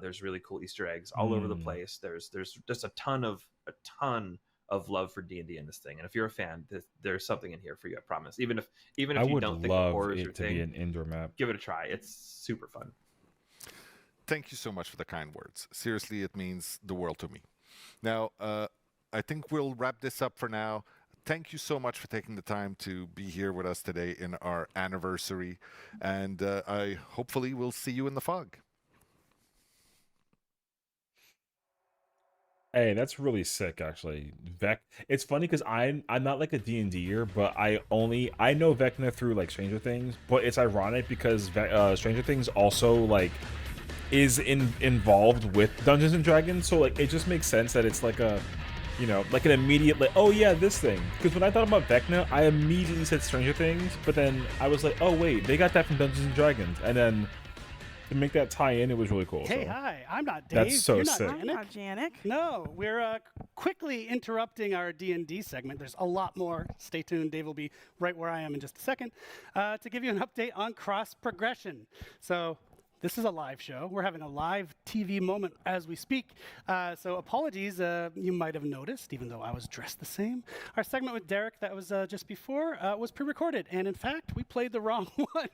There's really cool Easter eggs all over the place. There's just a ton of love for D&D in this thing. And if you're a fan, there's something in here for you, I promise. Even if you don't think the horror is your thing, be an indoor map. Give it a try. It's super fun. Thank you so much for the kind words. Seriously, it means the world to me. Now, I think we'll wrap this up for now. Thank you so much for taking the time to be here with us today in our anniversary. And I hopefully will see you in the fog. Hey, that's really sick, actually. It's funny because I'm not like a D&D-er, but I know Vecna through like Stranger Things. But it's ironic because Stranger Things also like is involved with Dungeons and Dragons, so like it just makes sense that it's like a, you know, like an immediate like, oh yeah, this thing. Because when I thought about Vecna, I immediately said Stranger Things, but then I was like, oh wait, they got that from Dungeons and Dragons, and then to make that tie in, it was really cool. Hey, so. hi, I'm not Dave. That's so You're sick. I'm not Janik. No, we're quickly interrupting our D&D segment. There's a lot more. Stay tuned. Dave will be right where I am in just a second to give you an update on cross progression. So this is a live show. We're having a live TV moment as we speak. So apologies, you might have noticed, even though I was dressed the same. Our segment with Derek that was just before was pre-recorded. And in fact, we played the wrong one.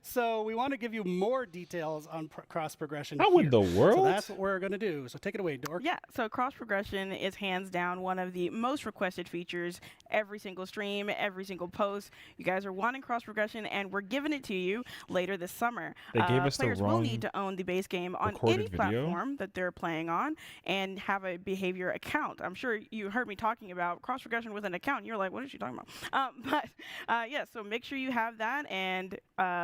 So we want to give you more details on cross progression. How in the world? So that's what we're going to do. So take it away, Dork. Yeah, so cross progression is hands down one of the most requested features. Every single stream, every single post. You guys are wanting cross progression, and we're giving it to you later this summer. They gave us the will need to own the base game on any platform that they're playing on and have a Behavior account. I'm sure you heard me talking about cross progression with an account, and you're like, what is she talking about? Yeah, so make sure you have that, and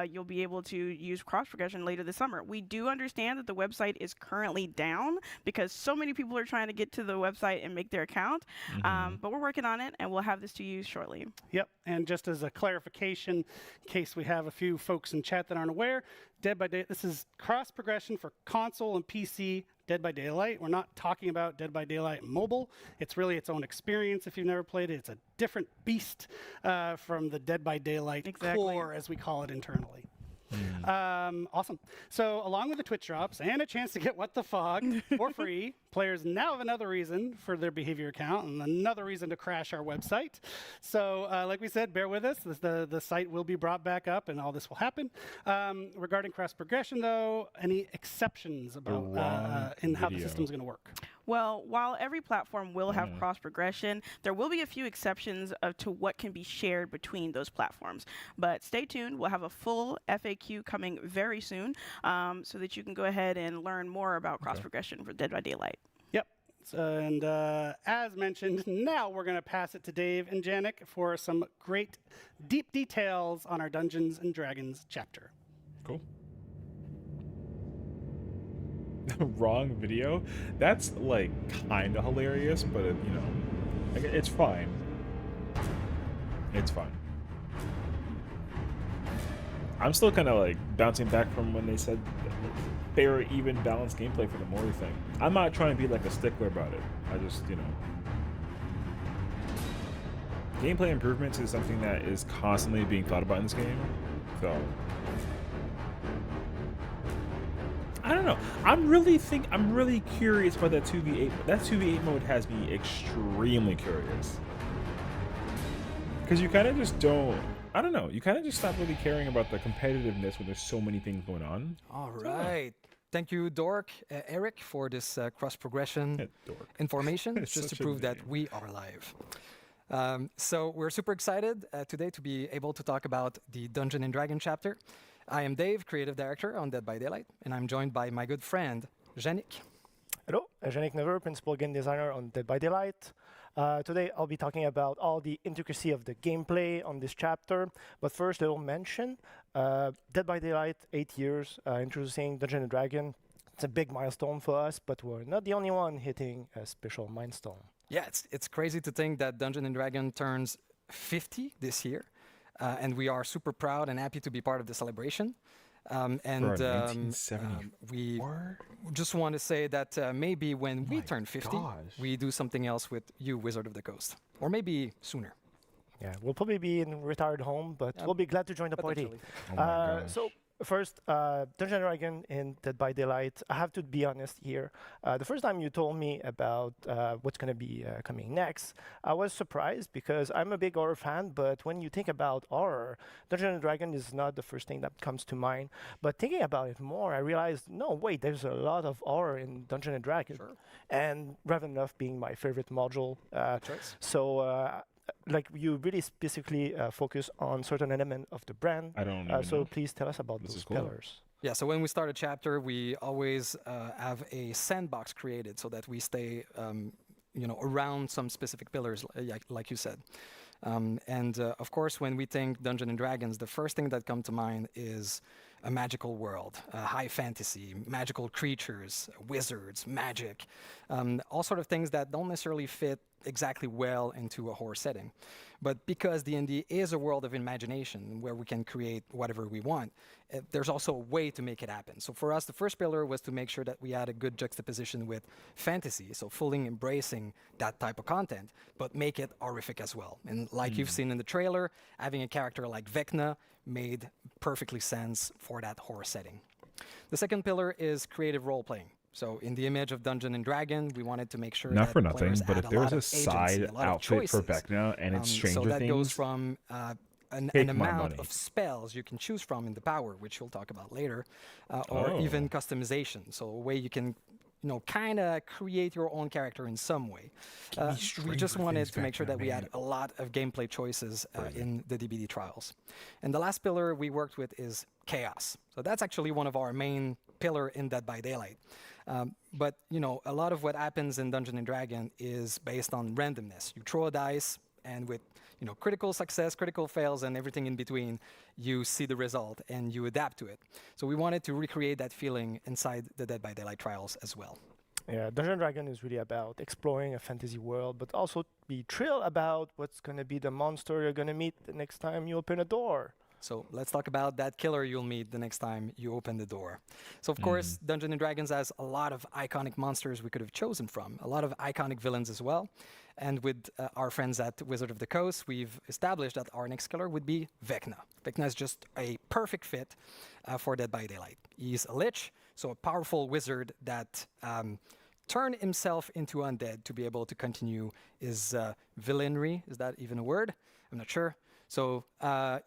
you'll be able to use cross progression later this summer. We do understand that the website is currently down because so many people are trying to get to the website and make their account, but we're working on it, and we'll have this to you shortly. Yep, and just as a clarification, in case we have a few folks in chat that aren't aware, Dead by Daylight, this is cross progression for console and PC Dead by Daylight. We're not talking about Dead by Daylight mobile. It's really its own experience if you've never played it. It's a different beast from the Dead by Daylight core, as we call it internally. Awesome. So along with the Twitch drops and a chance to get What the Fog for free, players now have another reason for their behavior account and another reason to crash our website. So like we said, bear with us. The site will be brought back up and all this will happen. Regarding cross progression, though, any exceptions about in how the system is going to work? Well, while every platform will have cross progression, there will be a few exceptions to what can be shared between those platforms. But stay tuned. We'll have a full FAQ coming very soon so that you can go ahead and learn more about cross progression for Dead by Daylight. Yep. And as mentioned, now we're going to pass it to Dave and Janik for some great deep details on our Dungeons and Dragons chapter. Cool. Wrong video? That's like kind of hilarious, but you know, it's fine. It's fine. I'm still kind of like bouncing back from when they said fair, even, balanced gameplay for the Mori thing. I'm not trying to be like a stickler about it. I just, you know, gameplay improvements is something that is constantly being thought about in this game. So I don't know. I'm really curious about that 2v8. That 2v8 mode has me extremely curious. Because you kind of just don't, I don't know, you kind of just stop really caring about the competitiveness when there's so many things going on. All right. Thank you, Dork, Eric, for this cross-progression information, just to prove that we are live. So we're super excited today to be able to talk about the Dungeon and Dragon chapter. I am Dave, creative director on Dead by Daylight, and I'm joined by my good friend, Yannick. Hello, Yannick Never, principal game designer on Dead by Daylight. Today I'll be talking about all the intricacy of the gameplay on this chapter, but first a little mention. Dead by Daylight, 8 years, introducing Dungeon & Dragon. It's a big milestone for us, but we're not the only one hitting a special milestone. Yeah, it's crazy to think that Dungeon & Dragon turns 50 this year. And we are super proud and happy to be part of the celebration. We just want to say that maybe when we turn 50, we do something else with you, Wizard of the Coast. Or maybe sooner. Yeah, we'll probably be in retired home, but we'll be glad to join the party. So first, Dungeon & Dragon in Dead by Daylight. I have to be honest here. The first time you told me about what's going to be coming next, I was surprised because I'm a big horror fan, but when you think about horror, Dungeon & Dragon is not the first thing that comes to mind. But thinking about it more, I realized, no, wait, there's a lot of horror in Dungeon & Dragon. Sure. And Ravenloft being my favorite module. Like you really specifically focus on certain element of the brand. I don't know. So please tell us about those pillars. Yeah, so when we start a chapter, we always have a sandbox created so that we stay, around some specific pillars, like you said. Of course, when we think Dungeons and Dragons, the first thing that comes to mind is a magical world, high fantasy, magical creatures, wizards, magic, all sort of things that don't necessarily fit exactly well into a horror setting. But because D&D is a world of imagination where we can create whatever we want, there's also a way to make it happen. So for us, the first pillar was to make sure that we had a good juxtaposition with fantasy, so fully embracing that type of content, but make it horrific as well. And like you've seen in the trailer, having a character like Vecna made perfectly sense for that horror setting. The second pillar is creative role-playing. So in the image of Dungeon and Dragon, we wanted to make sure not that for nothing, but if there's a side outfit for Vecna and it's Stranger Things, so that Things, goes from an amount of spells you can choose from in the power, which we'll talk about later, or even customization. So a way you can, kind of create your own character in some way. We just wanted to make sure that we had a lot of gameplay choices in the DBD trials. And the last pillar we worked with is chaos. So that's actually one of our main pillar in Dead by Daylight. But, a lot of what happens in Dungeon and Dragon is based on randomness. You throw a dice, and with, critical success, critical fails, and everything in between, you see the result, and you adapt to it. So we wanted to recreate that feeling inside the Dead by Daylight trials as well. Yeah, Dungeon & Dragon is really about exploring a fantasy world, but also be thrilled about what's going to be the monster you're going to meet the next time you open a door. So let's talk about that killer you'll meet the next time you open the door. So of course, Dungeons & Dragons has a lot of iconic monsters we could have chosen from, a lot of iconic villains as well. And with our friends at Wizard of the Coast, we've established that our next killer would be Vecna. Vecna is just a perfect fit for Dead by Daylight. He's a lich, so a powerful wizard that turned himself into undead to be able to continue his villainy. Is that even a word? I'm not sure. So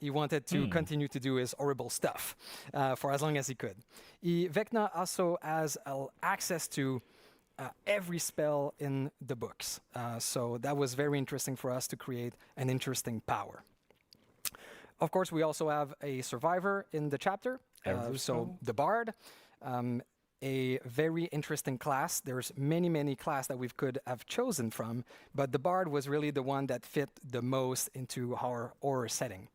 he wanted to continue to do his horrible stuff for as long as he could. Vecna also has access to every spell in the books. So that was very interesting for us to create an interesting power. Of course, we also have a survivor in the chapter. So the Bard. A very interesting class. There's many classes that we could have chosen from, but the Bard was really the one that fit the most into our horror setting.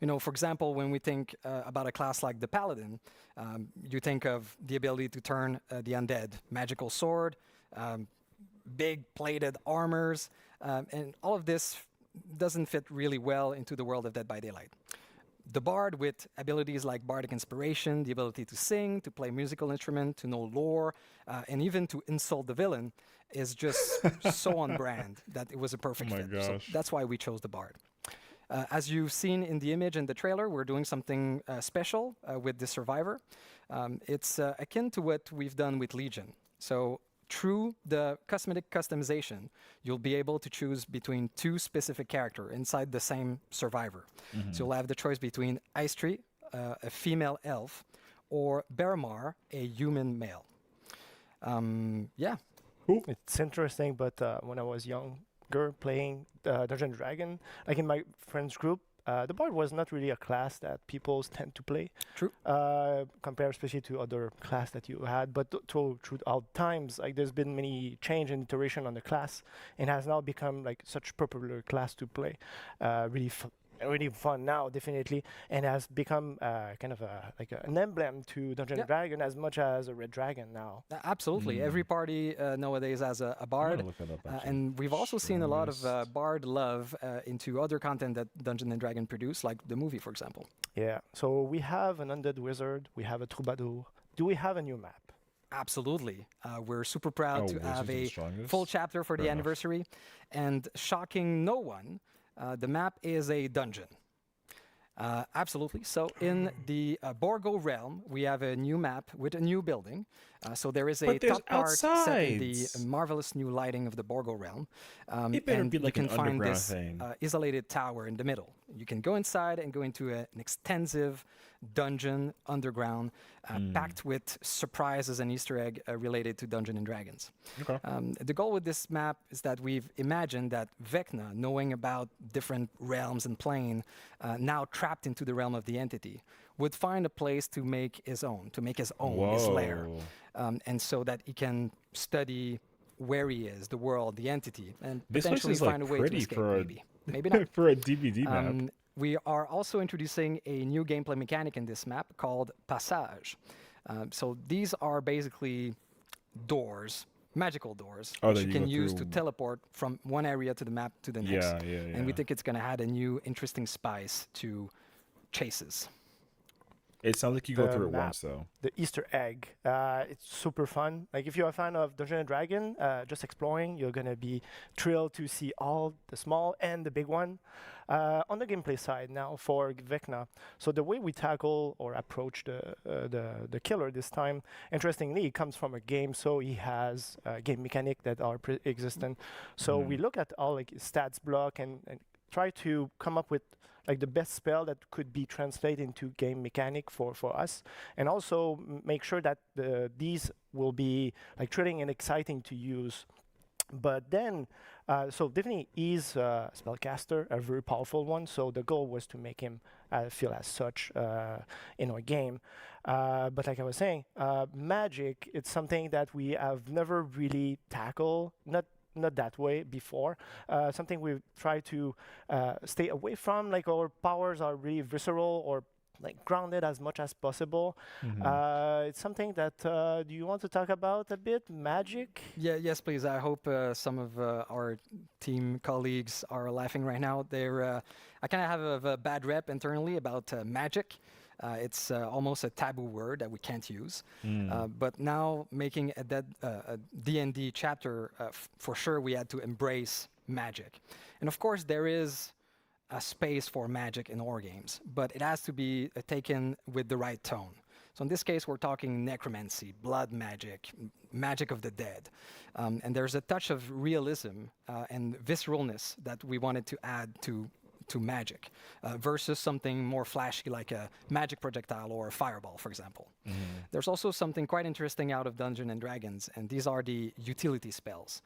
You know, for example, when we think about a class like the Paladin, you think of the ability to turn the undead, magical sword, big plated armors, and all of this doesn't fit really well into the world of Dead by Daylight. The Bard, with abilities like Bardic Inspiration, the ability to sing, to play musical instrument, to know lore, and even to insult the villain, is just so on brand that it was a perfect fit. So that's why we chose the Bard. As you've seen in the image and the trailer, we're doing something special with the Survivor. It's akin to what we've done with Legion. So through the cosmetic customization, you'll be able to choose between two specific characters inside the same survivor. So you'll have the choice between Ice Tree, a female elf, or Bearmar, a human male. Yeah. It's interesting, but when I was younger playing Dungeons & Dragons, like in my friends group, the Bard was not really a class that people tend to play. True. Compared especially to other class that you had. But throughout times, like there's been many change and iteration on the class, and has now become like such popular class to play. Really fun now, definitely, and has become kind of an emblem to Dungeons & Dragons as much as a Red Dragon now. Absolutely. Every party nowadays has a Bard. And we've also seen a lot of Bard love into other content that Dungeons & Dragons produce, like the movie, for example. Yeah. So we have an Undead Wizard. We have a Troubadour. Do we have a new map? Absolutely. We're super proud to have a full chapter for the anniversary. And shocking no one, the map is a dungeon. Absolutely. So in the Borgo realm, we have a new map with a new building. So there is a top part set in the marvelous new lighting of the Borgo realm. It better be like you an can find underground this thing. isolated tower in the middle. You can go inside and go into an extensive dungeon underground, packed with surprises and Easter egg related to Dungeons and Dragons. Okay. The goal with this map is that we've imagined that Vecna, knowing about different realms and plane, now trapped into the realm of the entity, would find a place to make his own, his lair, and so that he can study where he is, the world, the entity, and this potentially is like find a way pretty to escape. for Maybe not. For a DVD map. We are also introducing a new gameplay mechanic in this map called Passage. So these are basically doors, magical doors, which you can use to teleport from one area to the map to the next. And we think it's going to add a new interesting spice to chases. It sounds like you go through it once, though. The Easter egg. It's super fun. Like, if you're a fan of Dungeons & Dragons, just exploring, you're going to be thrilled to see all the small and the big one. On the gameplay side now for Vecna, so the way we tackle or approach the killer this time, interestingly, it comes from a game, so he has game mechanic that are pre-existent. So we look at all like stats block and try to come up with like the best spell that could be translated into game mechanic for us, and also make sure that these will be like thrilling and exciting to use. But then, so definitely he's a spellcaster, a very powerful one. So the goal was to make him feel as such in our game. But like I was saying, magic, it's something that we have never really tackled, not that way before. Something we've tried to stay away from, like our powers are really visceral or like grounded as much as possible. It's something that do you want to talk about a bit? Magic? Yeah, yes, please. I hope some of our team colleagues are laughing right now. I kind of have a bad rep internally about magic. It's almost a taboo word that we can't use. But now making a D&D chapter, for sure we had to embrace magic. And of course there is a space for magic in our games, but it has to be taken with the right tone. So in this case, we're talking necromancy, blood magic, magic of the dead. And there's a touch of realism and visceralness that we wanted to add to magic versus something more flashy like a magic projectile or a fireball, for example. There's also something quite interesting out of Dungeons and Dragons, and these are the utility spells.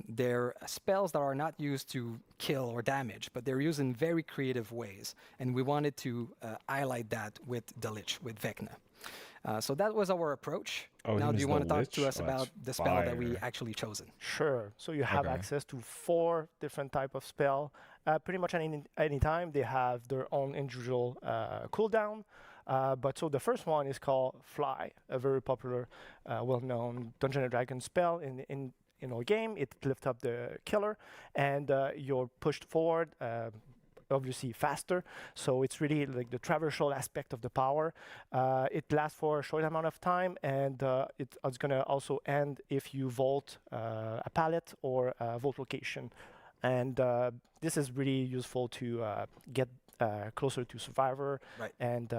They're spells that are not used to kill or damage, but they're used in very creative ways. And we wanted to highlight that with the Lich, with Vecna. So that was our approach. Now, do you want to talk to us about the spell that we actually chosen? Sure. So you have access to 4 different type of spell. Pretty much any time they have their own individual cooldown. But so the first one is called Fly, a very popular, well-known Dungeons and Dragons spell in our game. It lifts up the killer, and you're pushed forward. Obviously faster, so it's really like the traversal aspect of the power. It lasts for a short amount of time, and it's gonna also end if you vault a pallet or a vault location. And this is really useful to get closer to Survivor and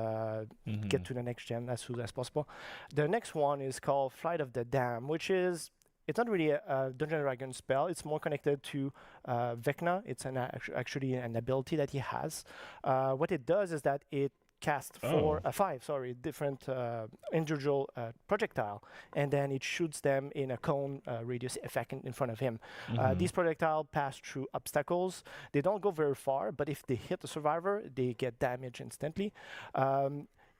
get to the next gen as soon as possible. The next one is called Flight of the Dam, which is it's not really a Dungeons and Dragons spell. It's more connected to Vecna. It's actually an ability that he has. What it does is that it casts 5 different individual projectile, and then it shoots them in a cone radius effect in front of him. These projectiles pass through obstacles. They don't go very far, but if they hit the survivor, they get damage instantly.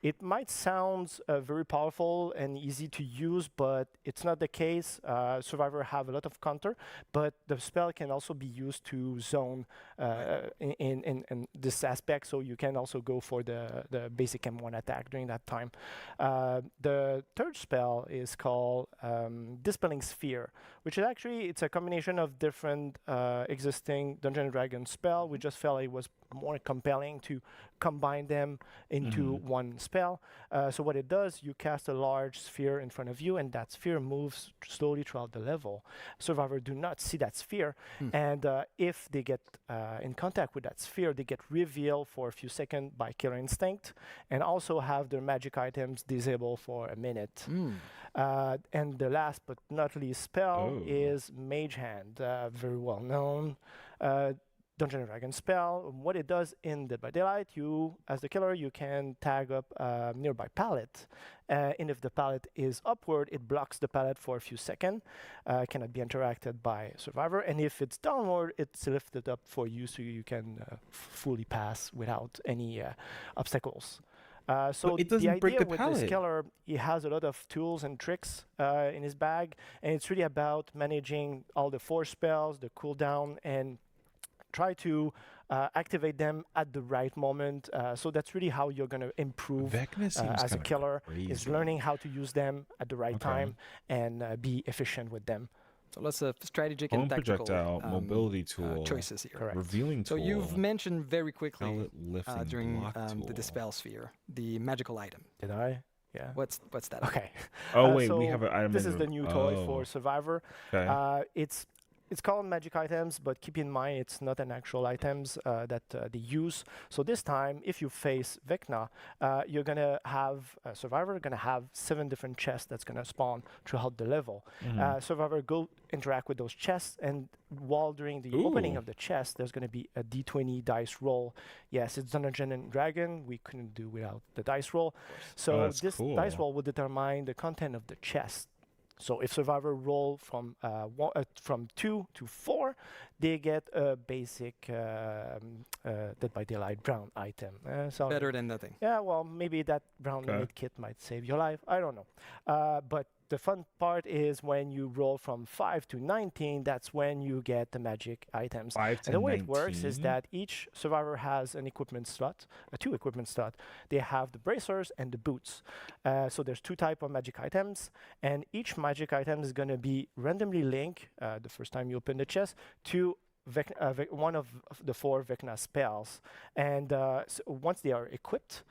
It might sound very powerful and easy to use, but it's not the case. Survivor have a lot of counter, but the spell can also be used to zone in this aspect, so you can also go for the basic M1 attack during that time. The third spell is called Dispelling Sphere, which is actually, it's a combination of different existing Dungeons and Dragons spell. We just felt it was more compelling to combine them into one spell. So what it does, you cast a large sphere in front of you, and that sphere moves slowly throughout the level. Survivors do not see that sphere, and if they get in contact with that sphere, they get revealed for a few seconds by Killer Instinct, and also have their magic items disabled for a minute. And the last but not least spell is Mage Hand, very well known Dungeons and Dragons spell. What it does in Dead by Daylight, you, as the killer, you can tag up a nearby pallet. And if the pallet is upward, it blocks the pallet for a few seconds. Cannot be interacted by Survivor. And if it's downward, it's lifted up for you so you can fully pass without any obstacles. So it doesn't the idea break the with pallet. this killer, he has a lot of tools and tricks in his bag, and it's really about managing all the force spells, the cooldown, and try to activate them at the right moment. So that's really how you're going to improve as a killer, is learning how to use them at the right time and be efficient with them. So lots of strategic and tactical projectile, mobility tool, choices here. Correct. Revealing tool. So you've mentioned very quickly during tool. the Dispel Sphere, the magical item. Did I? Yeah. What's that? Okay. Oh wait, so we have an item. This is the new toy for Survivor. Okay. It's called magic items, but keep in mind it's not an actual items that they use. So this time, if you face Vecna, you're gonna have Survivor gonna have 7 different chests that's gonna spawn throughout the level. Survivor go interact with those chests, and while during the opening of the chest, there's gonna be a D20 dice roll. Yes, it's Dungeons and Dragon. We couldn't do without the dice roll. So this dice roll will determine the content of the chest. So if Survivor roll from 2 to 4, they get a basic Dead by Daylight brown item. So Better than nothing. Yeah, well, maybe that brown med kit might save your life. I don't know. But the fun part is when you roll from 5 to 19, that's when you get the magic items. 5 to and the way 19? it works is that each survivor has an equipment slot, two equipment slot. They have the bracers and the boots. So there's 2 types of magic items, and each magic item is going to be randomly linked the first time you open the chest to one of the 4 Vecna spells. And so once they are equipped,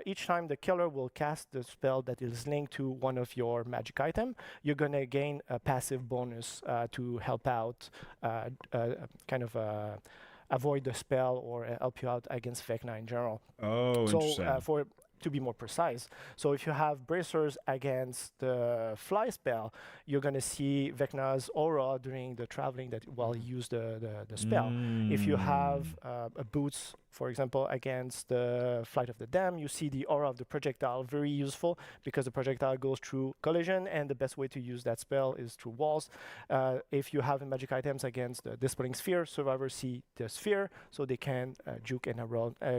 each time the killer will cast the spell that is linked to one of your magic item, you're going to gain a passive bonus to help out, avoid the spell or help you out against Vecna in general. Oh, so to be more precise, so if you have bracers against the fly spell, you're going to see Vecna's aura during the traveling that while you use the spell. If you have a boots, for example, against the Flight of the Dam, you see the aura of the projectile, very useful because the projectile goes through collision, and the best way to use that spell is through walls. If you have magic items against the Dispelling Sphere, survivors see the sphere, so they can juke and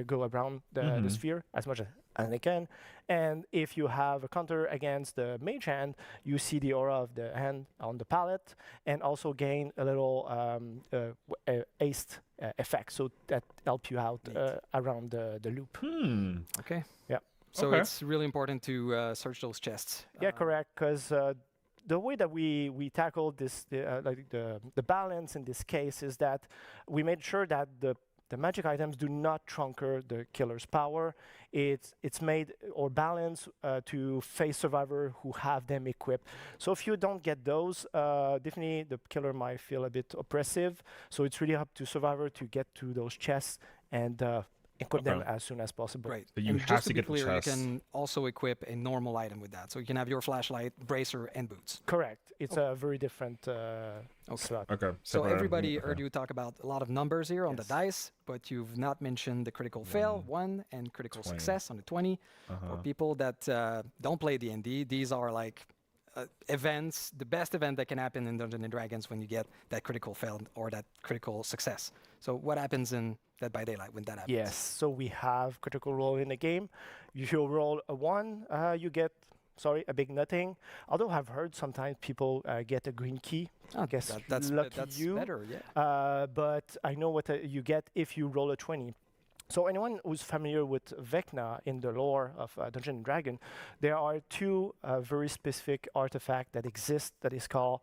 go around the sphere as much as they can. And if you have a counter against the Mage Hand, you see the aura of the hand on the palette, and also gain a little aced effect, so that help you out around the loop. Okay. Yeah. So it's really important to search those chests. Yeah, correct. Because the way that we tackled this, the balance in this case is that we made sure that the magic items do not trunker the killer's power. It's made or balanced to face survivor who have them equipped. So if you don't get those, definitely the killer might feel a bit oppressive. So it's really up to survivor to get to those chests and equip them as soon as possible. Great. So you and have just to to be get the clear, you chest. can also equip a normal item with that. So you can have your flashlight, bracer, and boots. Correct. It's a very different slot. Okay. So everybody heard you talk about a lot of numbers here on the dice, but you've not mentioned the critical fail, 1, and critical 20. success on the 20. For people that don't play D&D, these are like events, the best event that can happen in Dungeons & Dragons when you get that critical fail or that critical success. So what happens in Dead by Daylight when that happens? Yes, so we have critical roll in the game. If you roll a 1, you get, a big nothing. Although I've heard sometimes people get a green key. I guess that's lucky better, yeah. But I know what you get if you roll a 20. So anyone who's familiar with Vecna in the lore of Dungeons & Dragons, there are 2 very specific artifacts that exist that is called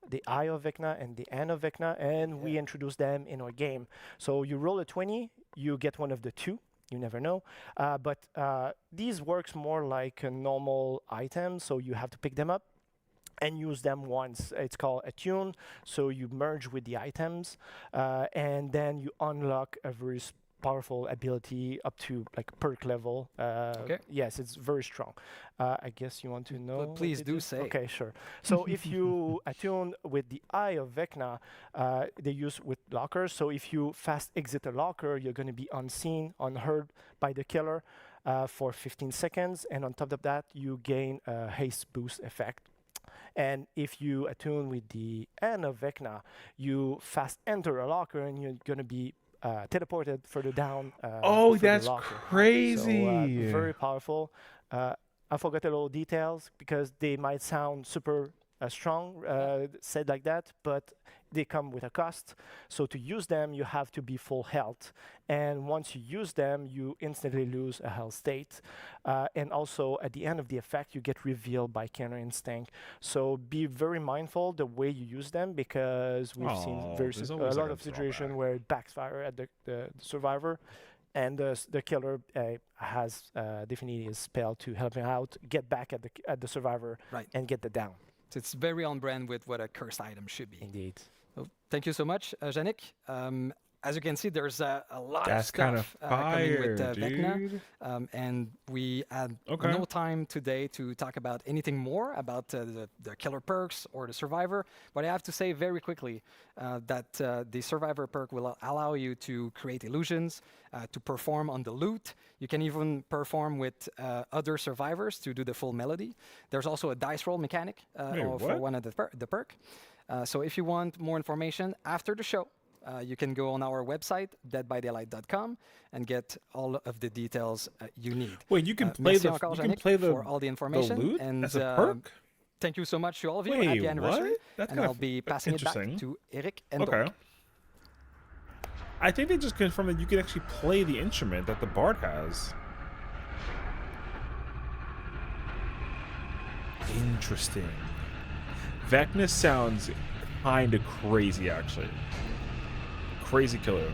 the Eye of Vecna and the Hand of Vecna, and we introduce them in our game. So you roll a 20, you get one of the 2. You never know. But these works more like a normal item, so you have to pick them up and use them once. It's called attune, so you merge with the items, and then you unlock a very powerful ability up to like perk level. Yes, it's very strong. I guess you want to know. But please do say. Okay, sure. So if you attune with the Eye of Vecna, they use with lockers. So if you fast exit a locker, you're going to be unseen, unheard by the killer for 15 seconds. And on top of that, you gain a haste boost effect. And if you attune with the Hand of Vecna, you fast enter a locker and you're going to be teleported further down. That's locker. crazy. So, very powerful. I forgot a little details because they might sound super strong, said like that, but they come with a cost. So to use them, you have to be full health. And once you use them, you instantly lose a health state. And also, at the end of the effect, you get revealed by Counter Instinct. So be very mindful the way you use them, because we've seen a lot of situations where it backfires at the survivor. And the killer has definitely his spell to help him out, get back at the survivor, and get the down. So it's very on brand with what a cursed item should be. Indeed. So thank you so much, Yannick. As you can see, there's a lot That's of stuff kind of coming with fire, Vecna. And we had no time today to talk about anything more about the killer perks or the survivor. But I have to say very quickly that the survivor perk will allow you to create illusions, to perform on the loot. You can even perform with other survivors to do the full melody. There's also a dice roll mechanic for one of the perk. So if you want more information after the show, you can go on our website, deadbydaylight.com, and get all of the details you need. Wait, you can play the for all the information loot and as a perk? Thank you so much to all of you. Wait, Happy anniversary! What? That's and I'll be passing it back to Eric and Dork. I think they just confirmed that you can actually play the instrument that the bard has. Interesting. Vecna sounds kind of crazy, actually. Crazy killer.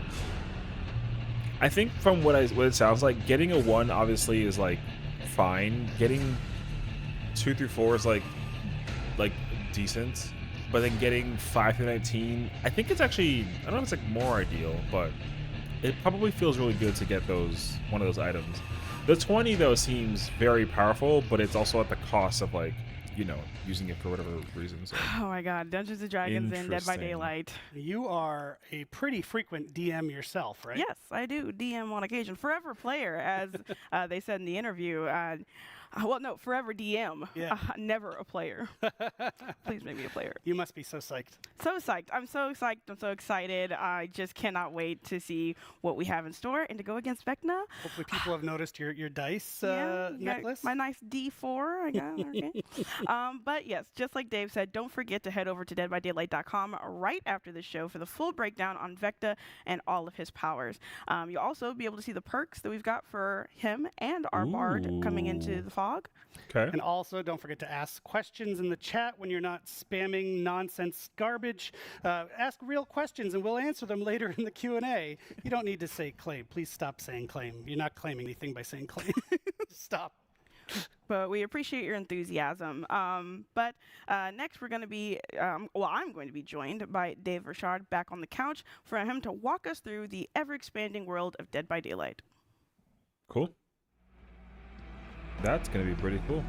I think from what it sounds like, getting a 1 obviously is like fine. Getting 2 through 4 is like decent. But then getting 5 through 19, I think it's actually, I don't know if it's like more ideal, but it probably feels really good to get one of those items. The 20 though seems very powerful, but it's also at the cost of like, you know, using it for whatever reasons. So. Oh my God, Dungeons and Dragons and Dead by Daylight. You are a pretty frequent DM yourself, right? Yes, I do DM on occasion. Forever player, as they said in the interview. Well, no, forever DM. Yeah. Never a player. Please make me a player. You must be so psyched. So psyched. I'm so psyched. I'm so excited. I just cannot wait to see what we have in store and to go against Vecna. Hopefully people have noticed your dice necklace. My nice D4. I got okay. But yes, just like Dave said, don't forget to head over to deadbydaylight.com right after the show for the full breakdown on Vecna and all of his powers. You'll also be able to see the perks that we've got for him and our bard coming into the fog. Okay. And also, don't forget to ask questions in the chat when you're not spamming nonsense garbage. Ask real questions, and we'll answer them later in the Q&A. You don't need to say claim. Please stop saying claim. You're not claiming anything by saying claim. Stop. But we appreciate your enthusiasm. But next we're going to be, I'm going to be joined by Dave Richard back on the couch for him to walk us through the ever-expanding world of Dead by Daylight. Cool. That's going to be pretty cool.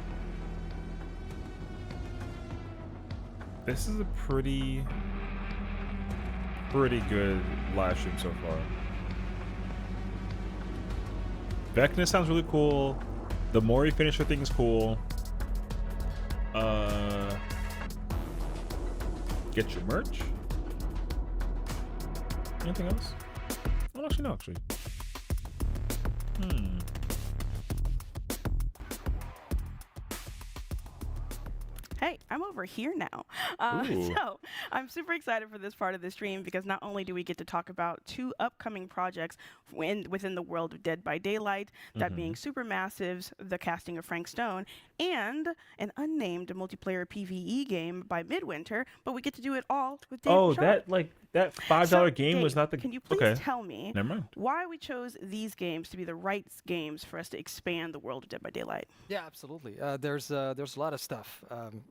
This is a pretty good live stream so far. Vecna sounds really cool. The Mori finisher thing is cool. Get your merch. Anything else? I don't actually know, actually. Hey, I'm over here now. So I'm super excited for this part of the stream because not only do we get to talk about 2 upcoming projects within the world of Dead by Daylight, that being Supermassive's The Casting of Frank Stone, and an unnamed multiplayer PvE game by Midwinter, but we get to do it all with Dave Richard. that $5 game Dave, was not the... Can you please tell me Never mind. why we chose these games to be the right games for us to expand the world of Dead by Daylight? Yeah, absolutely. There's a lot of stuff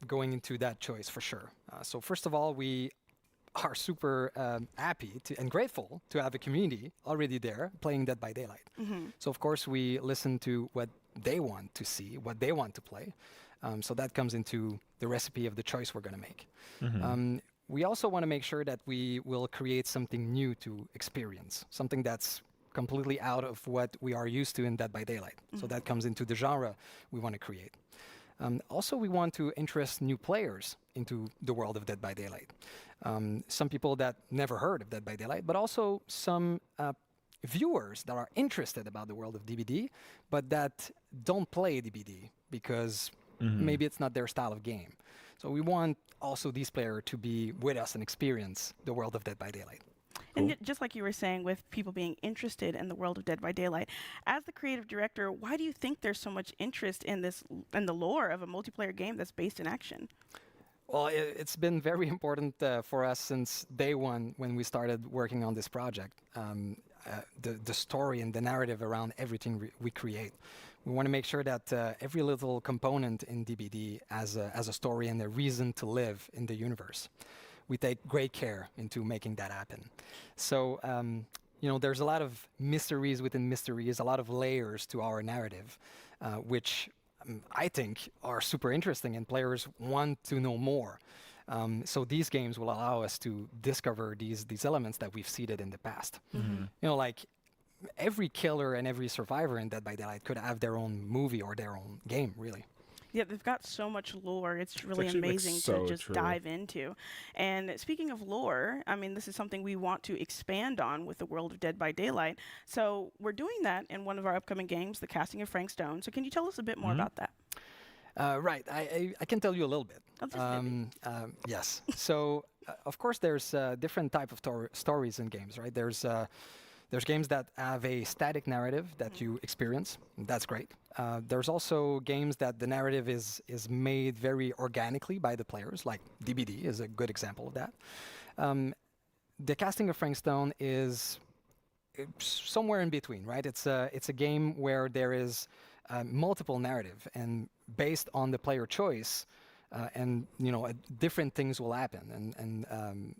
going into that choice for sure. So first of all, we are super happy and grateful to have a community already there playing Dead by Daylight. So of course we listen to what they want to see, what they want to play. So that comes into the recipe of the choice we're going to make. We also want to make sure that we will create something new to experience, something that's completely out of what we are used to in Dead by Daylight. So that comes into the genre we want to create. Also, we want to interest new players into the world of Dead by Daylight. Some people that never heard of Dead by Daylight, but also some viewers that are interested about the world of DBD, but that don't play DBD because maybe it's not their style of game. So we want also these players to be with us and experience the world of Dead by Daylight. And just like you were saying, with people being interested in the world of Dead by Daylight, as the creative director, why do you think there's so much interest in the lore of a multiplayer game that's based in action? Well, it's been very important for us since day one when we started working on this project. The story and the narrative around everything we create. We want to make sure that every little component in DBD has a story and a reason to live in the universe. We take great care into making that happen. So, there's a lot of mysteries within mysteries, a lot of layers to our narrative, which I think are super interesting and players want to know more. So these games will allow us to discover these elements that we've seeded in the past. Like every killer and every survivor in Dead by Daylight could have their own movie or their own game, really. Yeah, they've got so much lore. It's really amazing to just dive into. And speaking of lore, I mean, this is something we want to expand on with the world of Dead by Daylight. So we're doing that in one of our upcoming games, The Casting of Frank Stone. So can you tell us a bit more about that? Right. I can tell you a little bit. Yes. So, of course, there's different type of stories in games, right? There's games that have a static narrative that you experience. That's great. There's also games that the narrative is made very organically by the players, like DBD is a good example of that. The Casting of Frank Stone is somewhere in between, right? It's a game where there is multiple narrative, and based on the player choice, and different things will happen, and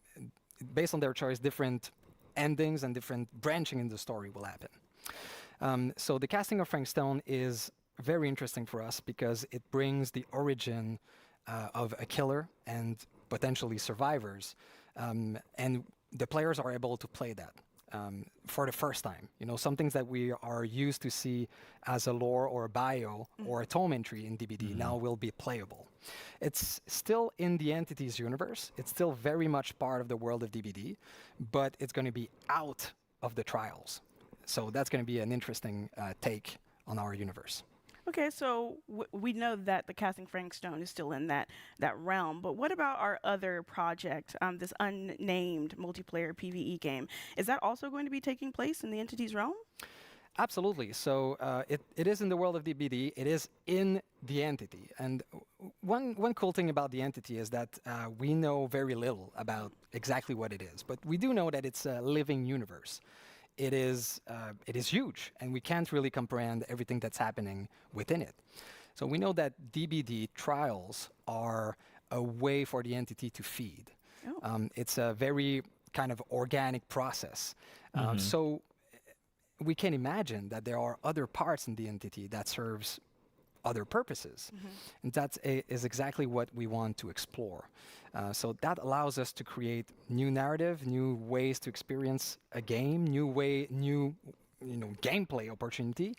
based on their choice, different endings and different branching in the story will happen. So the Casting of Frank Stone is very interesting for us because it brings the origin of a killer and potentially survivors, and the players are able to play that for the first time. Some things that we are used to see as a lore or a bio or a tome entry in DBD now will be playable. It's still in the Entities universe. It's still very much part of the world of DBD, but it's going to be out of the trials. So that's going to be an interesting take on our universe. Okay, so we know that the Casting Frank Stone is still in that realm, but what about our other project, this unnamed multiplayer PvE game? Is that also going to be taking place in the Entities realm? Absolutely. So it is in the world of DBD. It is in the Entity. And one cool thing about the Entity is that we know very little about exactly what it is, but we do know that it's a living universe. It is huge, and we can't really comprehend everything that's happening within it. So we know that DBD trials are a way for the Entity to feed. It's a very kind of organic process. So we can imagine that there are other parts in the Entity that serves other purposes. And that is exactly what we want to explore. So that allows us to create new narrative, new ways to experience a game, new gameplay opportunity,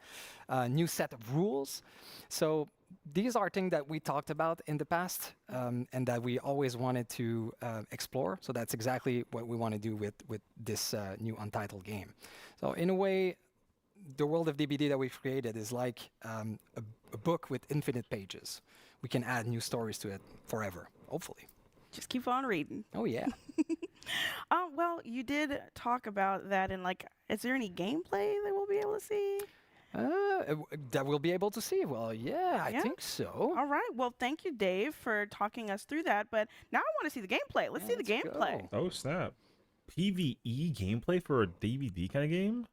new set of rules. So these are things that we talked about in the past and that we always wanted to explore. So that's exactly what we want to do with this new Untitled game. So in a way, the world of DBD that we've created is like a book with infinite pages. We can add new stories to it forever, hopefully. Just keep on reading. Oh, yeah. Well, you did talk about that in is there any gameplay that we'll be able to see? That we'll be able to see. Well, yeah, I think so. All right. Well, thank you, Dave, for talking us through that. But now I want to see the gameplay. Let's see the gameplay. Oh, snap. PvE gameplay for a DVD kind of game?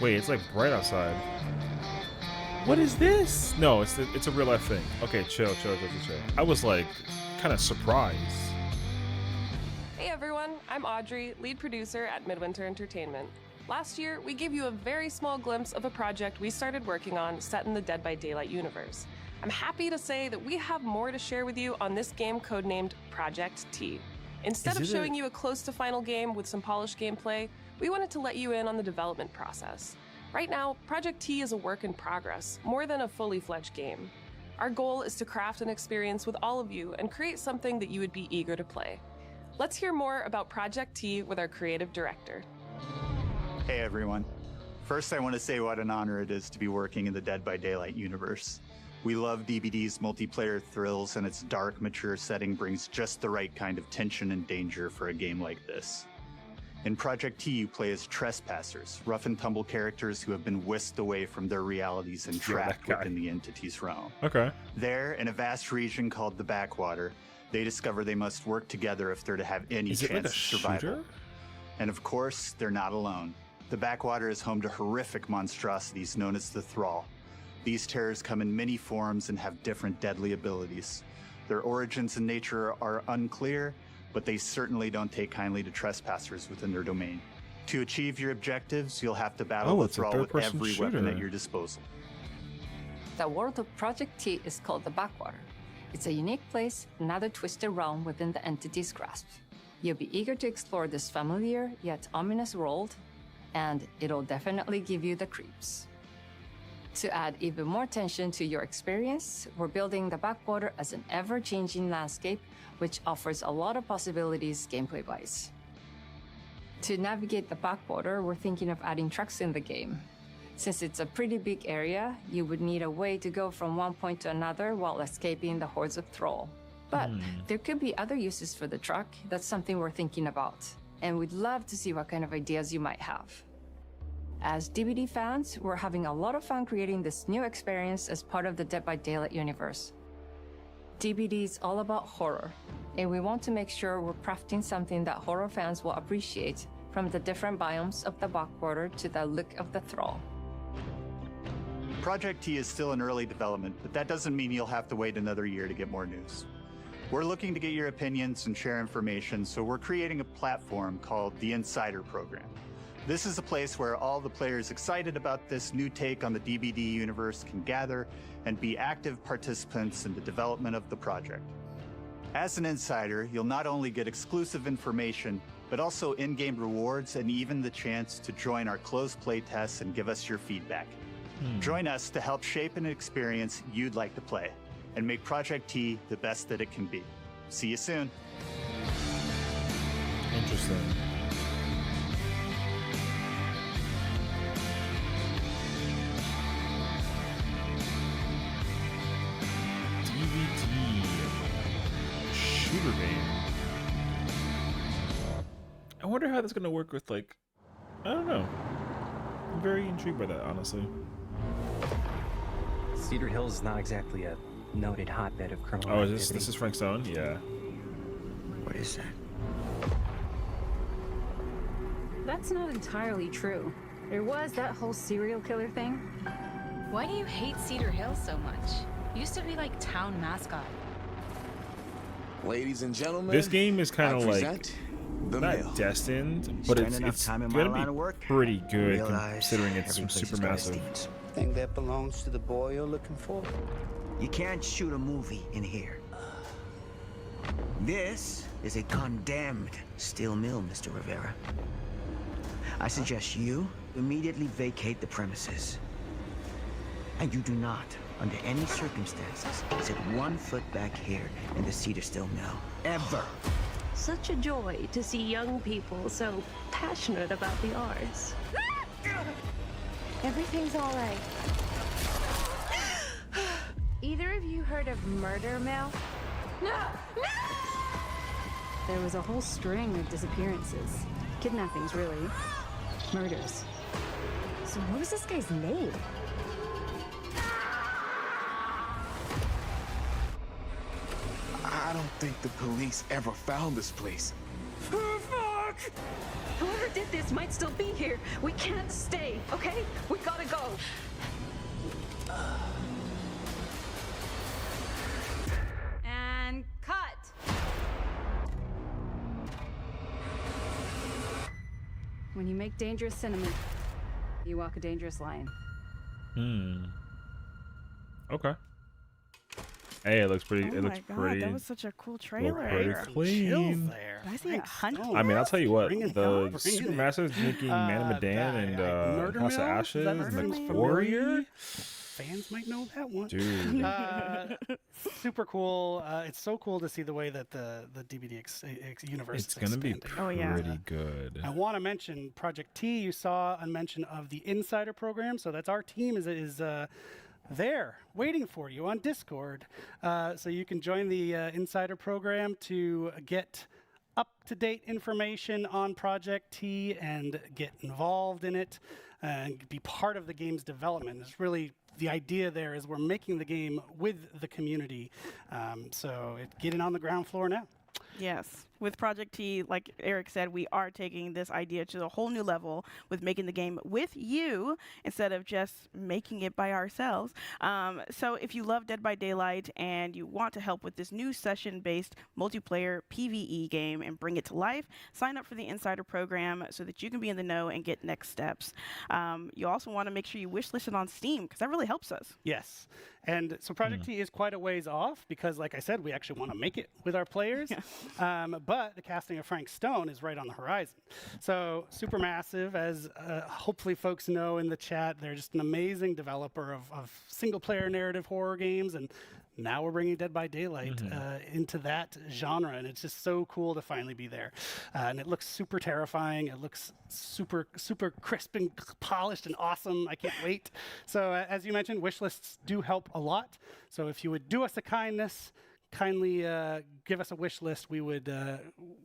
Wait, it's like bright outside. What is this? No, it's a real life thing. Okay, chill. I was kind of surprised. Hey everyone, I'm Audrey, lead producer at Midwinter Entertainment. Last year, we gave you a very small glimpse of a project we started working on set in the Dead by Daylight universe. I'm happy to say that we have more to share with you on this game codenamed Project T. Instead of showing you a close to final game with some polished gameplay, we wanted to let you in on the development process. Right now, Project T is a work in progress, more than a fully fledged game. Our goal is to craft an experience with all of you and create something that you would be eager to play. Let's hear more about Project T with our creative director. Hey everyone. First, I want to say what an honor it is to be working in the Dead by Daylight universe. We love DBD's multiplayer thrills, and its dark, mature setting brings just the right kind of tension and danger for a game like this. In Project T, you play as trespassers, rough and tumble characters who have been whisked away from their realities and trapped within the Entity's realm. Okay. There, in a vast region called the Backwater, they discover they must work together if they're to have any chance of survival. And of course, they're not alone. The Backwater is home to horrific monstrosities known as the Thrall. These terrors come in many forms and have different deadly abilities. Their origins and nature are unclear, but they certainly don't take kindly to trespassers within their domain. To achieve your objectives, you'll have to battle the Thrall with every weapon at your disposal. The world of Project T is called the Backwater. It's a unique place, another twisted realm within the Entity's grasp. You'll be eager to explore this familiar yet ominous world, and it'll definitely give you the creeps. To add even more tension to your experience, we're building the backwater as an ever-changing landscape, which offers a lot of possibilities gameplay-wise. To navigate the backwater, we're thinking of adding trucks in the game. Since it's a pretty big area, you would need a way to go from one point to another while escaping the hordes of Thrall. But there could be other uses for the truck. That's something we're thinking about. And we'd love to see what kind of ideas you might have. As DBD fans, we're having a lot of fun creating this new experience as part of the Dead by Daylight universe. DBD is all about horror, and we want to make sure we're crafting something that horror fans will appreciate, from the different biomes of the backwater to the look of the Thrall. Project T is still in early development, but that doesn't mean you'll have to wait another year to get more news. We're looking to get your opinions and share information, so we're creating a platform called the Insider Program. This is a place where all the players excited about this new take on the DBD universe can gather and be active participants in the development of the project. As an insider, you'll not only get exclusive information, but also in-game rewards and even the chance to join our closed playtests and give us your feedback. Join us to help shape an experience you'd like to play and make Project T the best that it can be. See you soon. Interesting. DVD shooter game. I wonder how that's going to work with, like, I don't know. I'm very intrigued by that, honestly. Cedar Hills is not exactly a noted hotbed of criminal Oh, activity. this is Frank Stone? Yeah. What is that? That's not entirely true. There was that whole serial killer thing. Why do you hate Cedar Hills so much? Used to be like town mascot. Ladies and gentlemen, This game is kind of like present the not mail. destined, but Spend enough it's time in my gonna line be of work, pretty good realize considering it's every place super has got its massive. demons. Thing that belongs to the boy you're looking for. You can't shoot a movie in here. This is a condemned steel mill, Mr. Rivera. I suggest you immediately vacate the premises. And you do not, under any circumstances, set 1 foot back here in the Cedar Steel Mill. Ever. Such a joy to see young people so passionate about the arts. Everything's all right. Either of you heard of Murder Mill? No! There was a whole string of disappearances. Kidnappings, really. Murders. So what was this guy's name? I don't think the police ever found this place. Fuck! Whoever did this might still be here. We can't stay, okay? We gotta go. And cut! When you make dangerous cinema, you walk a dangerous line. Okay. Hey, it looks pretty. Oh it looks my God, pretty. that was such a cool trailer. Pretty clean. Did I see 100? I mean, I'll tell you what. Bring it The on, bring it Supermassive making Man of Medan and Murder House of Mill? Ashes Is that and Murder the Mill? Warrior. Fans might know that one. Dude. Super cool. It's so cool to see the way that the DVD universe It's is gonna be expanding. pretty good. I want to mention Project T. You saw a mention of the Insider Program, so that's our team is there waiting for you on Discord, so you can join the Insider Program to get up-to-date information on Project T and get involved in it and be part of the game's development. It's really the idea there is we're making the game with the community, so get in on the ground floor now. Yes. With Project T, like Eric said, we are taking this idea to a whole new level with making the game with you instead of just making it by ourselves. So if you love Dead by Daylight and you want to help with this new session-based multiplayer PvE game and bring it to life, sign up for the Insider Program so that you can be in the know and get next steps. You also want to make sure you wishlist it on Steam because that really helps us. Yes. And so Project T is quite a ways off because, like I said, we actually want to make it with our players. But but the casting of Frank Stone is right on the horizon. So Supermassive, as hopefully folks know in the chat, they're just an amazing developer of single-player narrative horror games, and now we're bringing Dead by Daylight into that genre, and it's just so cool to finally be there. And it looks super terrifying. It looks super crisp and polished and awesome. I can't wait. So as you mentioned, wish lists do help a lot. So if you would do us a kindness, kindly give us a wish list. We would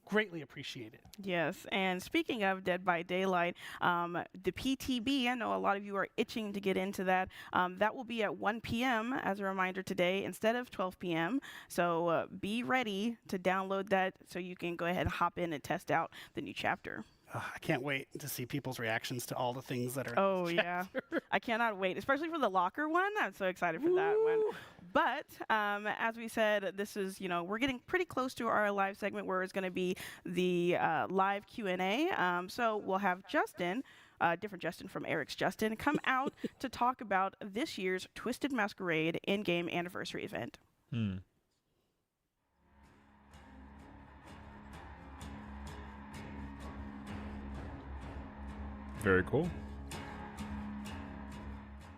greatly appreciate it. Yes, and speaking of Dead by Daylight, the PTB, I know a lot of you are itching to get into that. That will be at 1 p.m. as a reminder today instead of 12 p.m. So be ready to download that so you can go ahead and hop in and test out the new chapter. I can't wait to see people's reactions to all the things that are Oh, in this yeah. chapter. I cannot wait, especially for the locker one. I'm so excited for that one. But as we said, this is, we're getting pretty close to our live segment where it's going to be the live Q&A. So we'll have Justin, different Justin from Eric's Justin, come out to talk about this year's Twisted Masquerade in-game anniversary event. Very cool.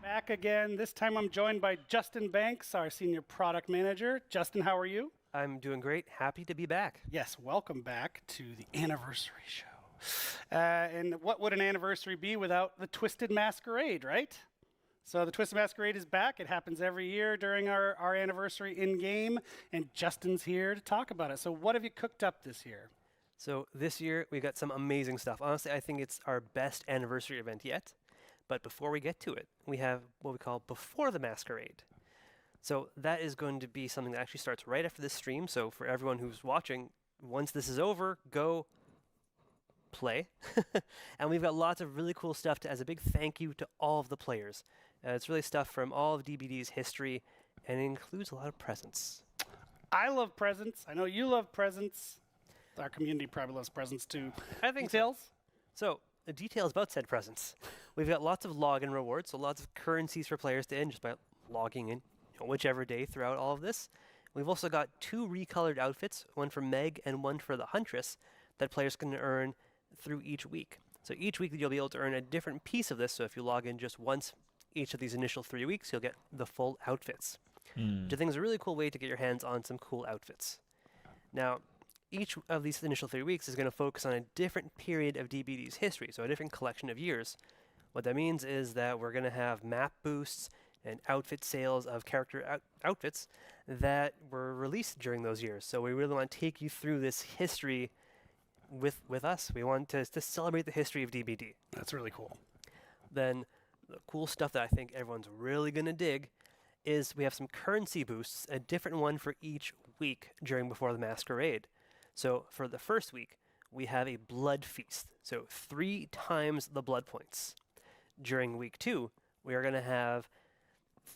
Back again. This time I'm joined by Justin Banks, our senior product manager. Justin, how are you? I'm doing great. Happy to be back. Yes, welcome back to the anniversary show. And what would an anniversary be without the Twisted Masquerade, right? So the Twisted Masquerade is back. It happens every year during our anniversary in-game, and Justin's here to talk about it. So what have you cooked up this year? So this year, we got some amazing stuff. Honestly, I think it's our best anniversary event yet. But before we get to it, we have what we call Before the Masquerade. So that is going to be something that actually starts right after this stream. So for everyone who's watching, once this is over, go play. And we've got lots of really cool stuff as a big thank you to all of the players. It's really stuff from all of DBD's history, and it includes a lot of presents. I love presents. I know you love presents. Our community probably loves presents too. I think Details? So the details about said presents. We've got lots of login rewards, so lots of currencies for players to earn just by logging in whichever day throughout all of this. We've also got 2 recolored outfits, one for Meg and one for the Huntress, that players can earn through each week. So each week you'll be able to earn a different piece of this, so if you log in just once each of these initial 3 weeks, you'll get the full outfits. Which I think is a really cool way to get your hands on some cool outfits. Now, each of these initial 3 weeks is going to focus on a different period of DBD's history, so a different collection of years. What that means is that we're going to have map boosts and outfit sales of character outfits that were released during those years. So we really want to take you through this history with us. We want to celebrate the history of DBD. That's really cool. Then the cool stuff that I think everyone's really going to dig is we have some currency boosts, a different one for each week during Before the Masquerade. So for the first week, we have a blood feast, so 3 times the blood points. During week 2, we are going to have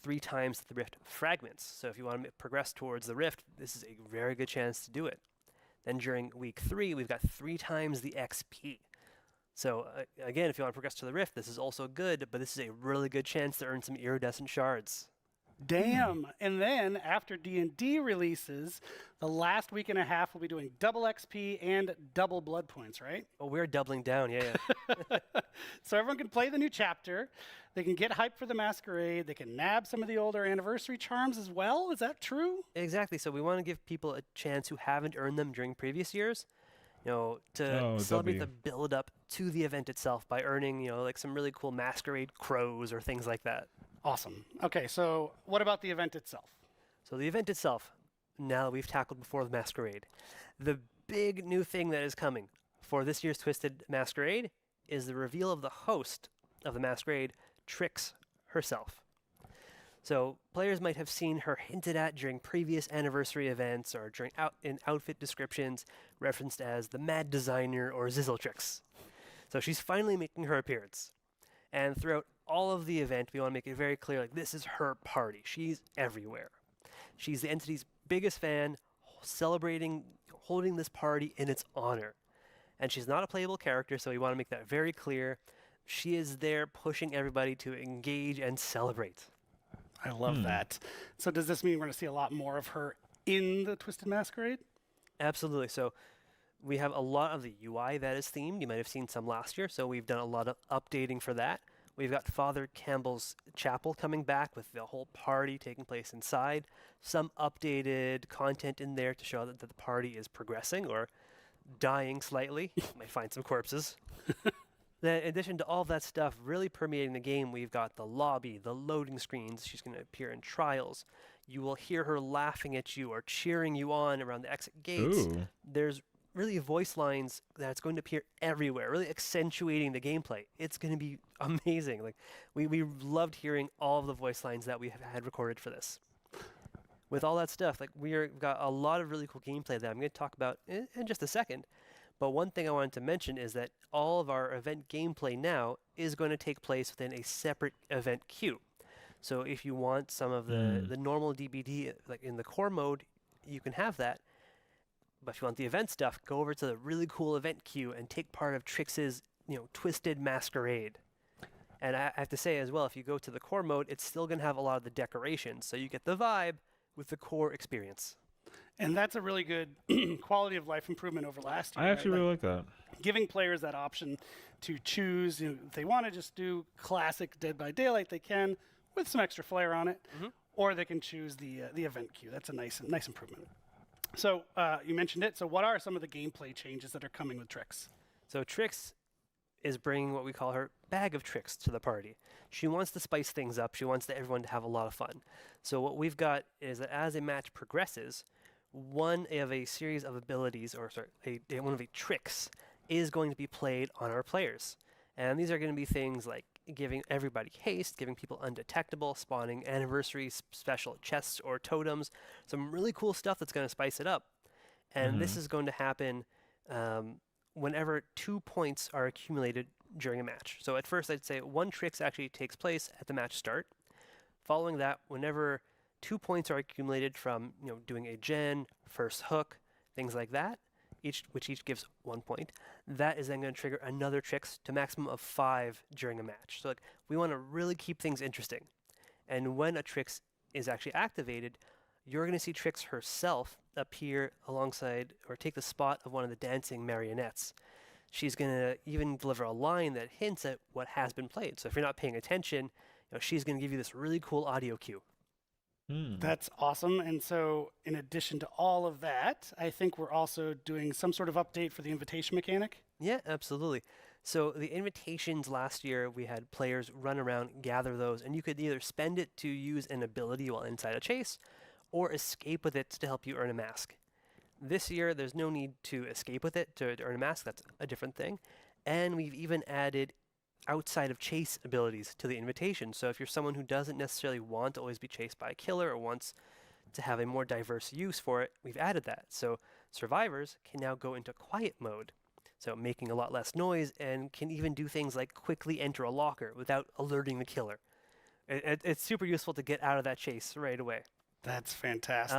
3 times the rift fragments. So if you want to progress towards the rift, this is a very good chance to do it. Then during week 3, we've got 3 times the XP. So again, if you want to progress to the rift, this is also good, but this is a really good chance to earn some iridescent shards. Damn. And then after D&D releases, the last week and a half we'll be doing double XP and double blood points, right? Oh, we're doubling down, yeah. So everyone can play the new chapter. They can get hyped for the Masquerade. They can nab some of the older anniversary charms as well. Is that true? Exactly. So we want to give people a chance who haven't earned them during previous years, to celebrate the build up to the event itself by earning, like some really cool Masquerade crows or things like that. Awesome. Okay, so what about the event itself? So the event itself, now that we've tackled Before the Masquerade, the big new thing that is coming for this year's Twisted Masquerade is the reveal of the host of the Masquerade, Trix herself. So players might have seen her hinted at during previous anniversary events or during in outfit descriptions referenced as the Mad Designer or Zizzletrix. So she's finally making her appearance. And throughout all of the event, we want to make it very clear, this is her party. She's everywhere. She's the entity's biggest fan, celebrating, holding this party in its honor. And she's not a playable character, so we want to make that very clear. She is there pushing everybody to engage and celebrate. I love that. So does this mean we're going to see a lot more of her in the Twisted Masquerade? Absolutely. So We have a lot of the UI that is themed. You might have seen some last year, so we've done a lot of updating for that. We've got Father Campbell's Chapel coming back with the whole party taking place inside. Some updated content in there to show that the party is progressing or dying slightly. You might find some corpses. Then, in addition to all of that stuff really permeating the game, we've got the lobby, the loading screens. She's going to appear in trials. You will hear her laughing at you or cheering you on around the exit gates. Ooh. There's really voice lines that's going to appear everywhere, really accentuating the gameplay. It's going to be amazing. Like we loved hearing all of the voice lines that we have had recorded for this. With all that stuff, like we've got a lot of really cool gameplay that I'm going to talk about in just a second. But one thing I wanted to mention is that all of our event gameplay now is going to take place within a separate event queue. So if you want some of the normal DBD, like in the core mode, you can have that. But if you want the event stuff, go over to the really cool event queue and take part of Trix's, Twisted Masquerade. And I have to say as well, if you go to the core mode, it's still going to have a lot of the decorations, so you get the vibe with the core experience. And that's a really good quality of life improvement over last year. I actually really like that. Giving players that option to choose, if they want to just do classic Dead by Daylight, they can, with some extra flair on it, or they can choose the event queue. That's a nice improvement. So you mentioned it. So what are some of the gameplay changes that are coming with Trix? So Trix is bringing what we call her bag of tricks to the party. She wants to spice things up. She wants everyone to have a lot of fun. So what we've got is that as a match progresses, one of a series of abilities, one of the tricks, is going to be played on our players. And these are going to be things like giving everybody haste, giving people undetectable, spawning anniversary special chests or totems, some really cool stuff that's going to spice it up. And this is going to happen whenever 2 points are accumulated during a match. So at first I'd say one trick actually takes place at the match start. Following that, whenever 2 points are accumulated from doing a gen, first hook, things like that, which each gives 1 point, that is then going to trigger another tricks to maximum of 5 during a match. So we want to really keep things interesting. And when a tricks is actually activated, you're going to see Trix herself appear alongside or take the spot of one of the dancing marionettes. She's going to even deliver a line that hints at what has been played. So if you're not paying attention, she's going to give you this really cool audio cue. That's awesome. And so in addition to all of that, I think we're also doing some sort of update for the invitation mechanic. Yeah, absolutely. So the invitations last year, we had players run around, gather those, and you could either spend it to use an ability while inside a chase, or escape with it to help you earn a mask. This year, there's no need to escape with it to earn a mask. That's a different thing. And we've even added outside of chase abilities to the invitation. So if you're someone who doesn't necessarily want to always be chased by a killer or wants to have a more diverse use for it, we've added that. So survivors can now go into quiet mode, so making a lot less noise, and can even do things like quickly enter a locker without alerting the killer. It's super useful to get out of that chase right away. That's fantastic.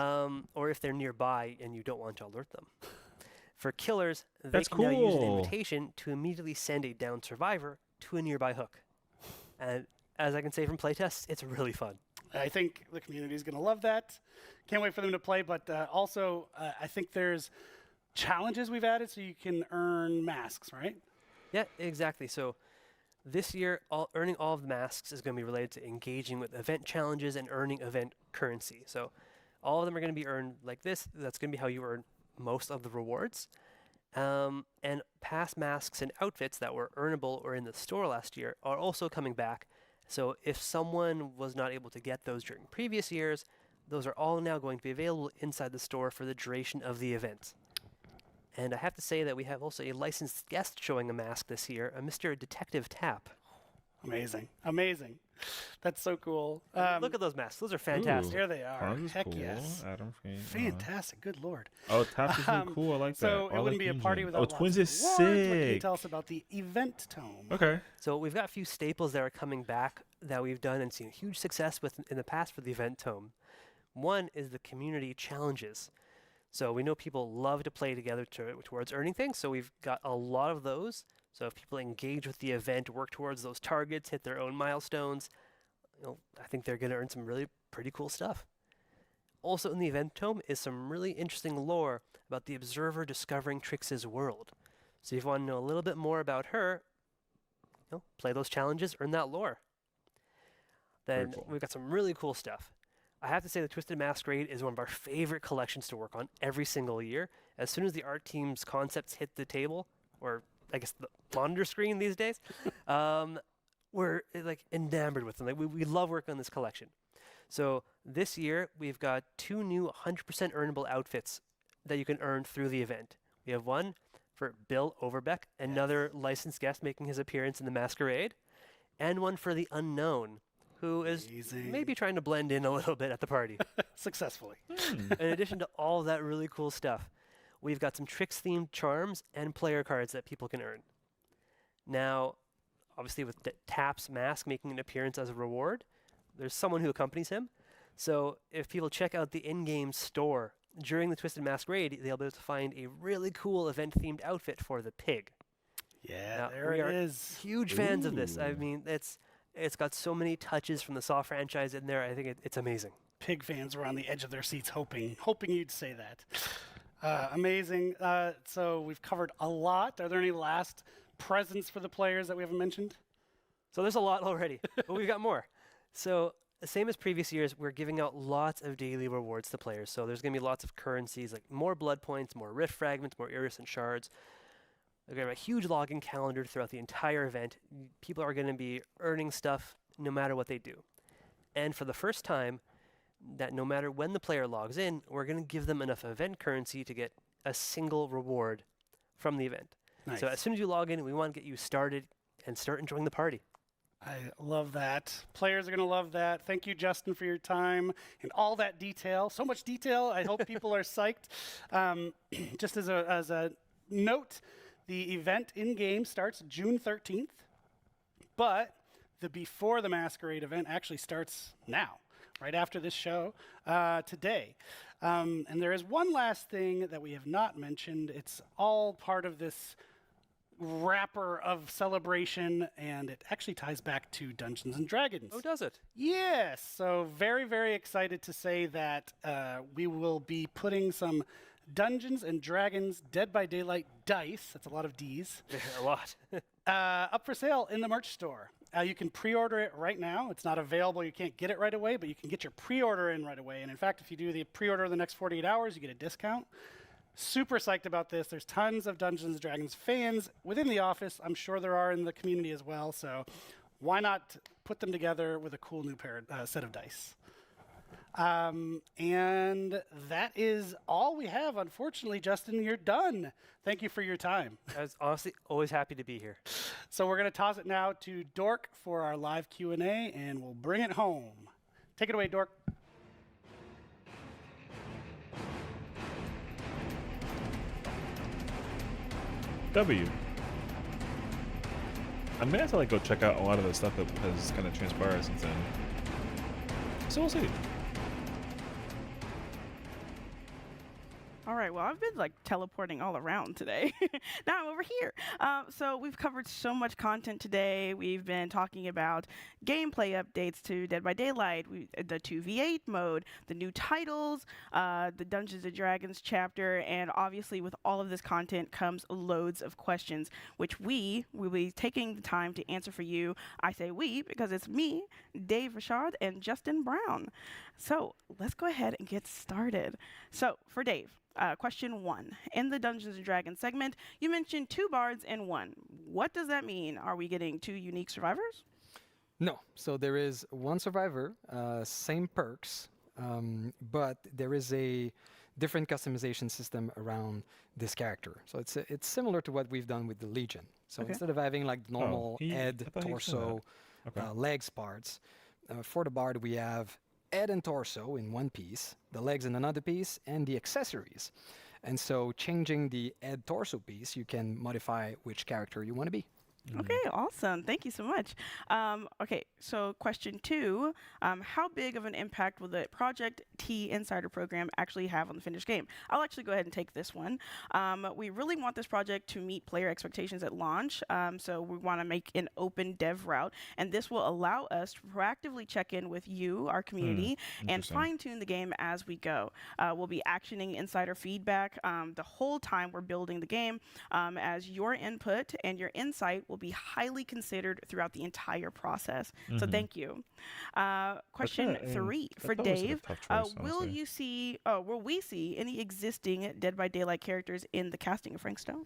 Or if they're nearby and you don't want to alert them. For killers, they That's can now use an cool. invitation to immediately send a downed survivor to a nearby hook. And as I can say from playtests, it's really fun. I think the community is going to love that. Can't wait for them to play, but also I think there's challenges we've added so you can earn masks, right? Yeah, exactly. So this year, earning all of the masks is going to be related to engaging with event challenges and earning event currency. So all of them are going to be earned like this. That's going to be how you earn most of the rewards. And past masks and outfits that were earnable or in the store last year are also coming back. So if someone was not able to get those during previous years, those are all now going to be available inside the store for the duration of the event. And I have to say that we have also a licensed guest showing a mask this year, a Mr. Detective Tap. Amazing. Amazing. That's so cool. Look at those masks. Those are fantastic. There they are. Heck cool. yes. Adam Fantastic. Good Lord. Oh, Tap is really cool. I like that. So I it wouldn't like be a the party engine. without Oh, Twins lots is of awards. What can you sick. tell us about the event tome? Okay. So we've got a few staples that are coming back that we've done and seen huge success with in the past for the event tome. One is the community challenges. So we know people love to play together towards earning things, so we've got a lot of those. So if people engage with the event, work towards those targets, hit their own milestones, I think they're going to earn some really pretty cool stuff. Also in the event tome is some really interesting lore about the Observer discovering Trix's world. So if you want to know a little bit more about her, play those challenges, earn that lore. Then Cool. we've got some really cool stuff. I have to say the Twisted Masquerade is one of our favorite collections to work on every single year. As soon as the art team's concepts hit the table, or I guess the monitor screen these days, we're like enamored with them. Like, we love working on this collection. So this year we've got 2 new 100% earnable outfits that you can earn through the event. We have one for Bill Overbeck, another licensed guest making his appearance in the Masquerade, and one for the Unknown, who is maybe trying to blend in a little bit at the party. Successfully. In addition to all that really cool stuff, we've got some Trix-themed charms and player cards that people can earn. Now, obviously with Tap's mask making an appearance as a reward, there's someone who accompanies him. So if people check out the in-game store during the Twisted Masquerade, they'll be able to find a really cool event-themed outfit for the pig. Yeah, now, there we it are is. Huge fans of this. I mean, it's got so many touches from the Saw franchise in there. I think it's amazing. Pig fans were on the edge of their seats hoping you'd say that. Amazing. So we've covered a lot. Are there any last presents for the players that we haven't mentioned? So there's a lot already, but we've got more. So same as previous years, we're giving out lots of daily rewards to players. So there's going to be lots of currencies, like more blood points, more rift fragments, more iridescent shards. We're going to have a huge login calendar throughout the entire event. People are going to be earning stuff no matter what they do. And for the first time, that no matter when the player logs in, we're going to give them enough event currency to get a single reward from the event. Nice. So as soon as you log in, we want to get you started and start enjoying the party. I love that. Players are going to love that. Thank you, Justin, for your time and all that detail. So much detail. I hope people are psyched. Just as a note, the event in-game starts June 13th, but the Before the Masquerade event actually starts now, right after this show, today. And there is one last thing that we have not mentioned. It's all part of this wrapper of celebration, and it actually ties back to Dungeons and Dragons. Oh, does it? Yes. So very, very excited to say that we will be putting some Dungeons and Dragons Dead by Daylight dice, that's a lot of Ds, A lot. up for sale in the merch store. You can pre-order it right now. It's not available. You can't get it right away, but you can get your pre-order in right away. And in fact, if you do the pre-order in the next 48 hours, you get a discount. Super psyched about this. There's tons of Dungeons & Dragons fans within the office. I'm sure there are in the community as well. So why not put them together with a cool new set of dice? And that is all we have. Unfortunately, Justin, you're done. Thank you for your time. I was honestly always happy to be here. So we're going to toss it now to Dork for our live Q&A, and we'll bring it home. Take it away, Dork. W. I'm gonna have to go check out a lot of the stuff that has kind of transpired since then. So we'll see. All right, well, I've been teleporting all around today. Now I'm over here. So we've covered so much content today. We've been talking about gameplay updates to Dead by Daylight, the 2v8 mode, the new titles, the Dungeons & Dragons chapter, and obviously with all of this content comes loads of questions, which we will be taking the time to answer for you. I say we because it's me, Dave Richard, and Justin Brown. So let's go ahead and get started. So for Dave, question 1. In the Dungeons & Dragons segment, you mentioned 2 bards and 1. What does that mean? Are we getting 2 unique survivors? No. So there is 1 survivor, same perks, but there is a different customization system around this character. So it's similar to what we've done with the Legion. So instead of having normal head, torso, legs parts, for the bard we have head and torso in one piece, the legs in another piece, and the accessories. And so changing the head torso piece, you can modify which character you want to be. Okay, awesome. Thank you so much. Okay, so question 2, how big of an impact will the Project T Insider program actually have on the finished game? I'll actually go ahead and take this one. We really want this project to meet player expectations at launch, so we want to make an open dev route, and this will allow us to proactively check in with you, our community, and fine-tune the game as we go. We'll be actioning insider feedback the whole time we're building the game, as your input and your insight will be highly considered throughout the entire process. So thank you. Question 3 for Dave: will we see any existing Dead by Daylight characters in the casting of Frank Stone?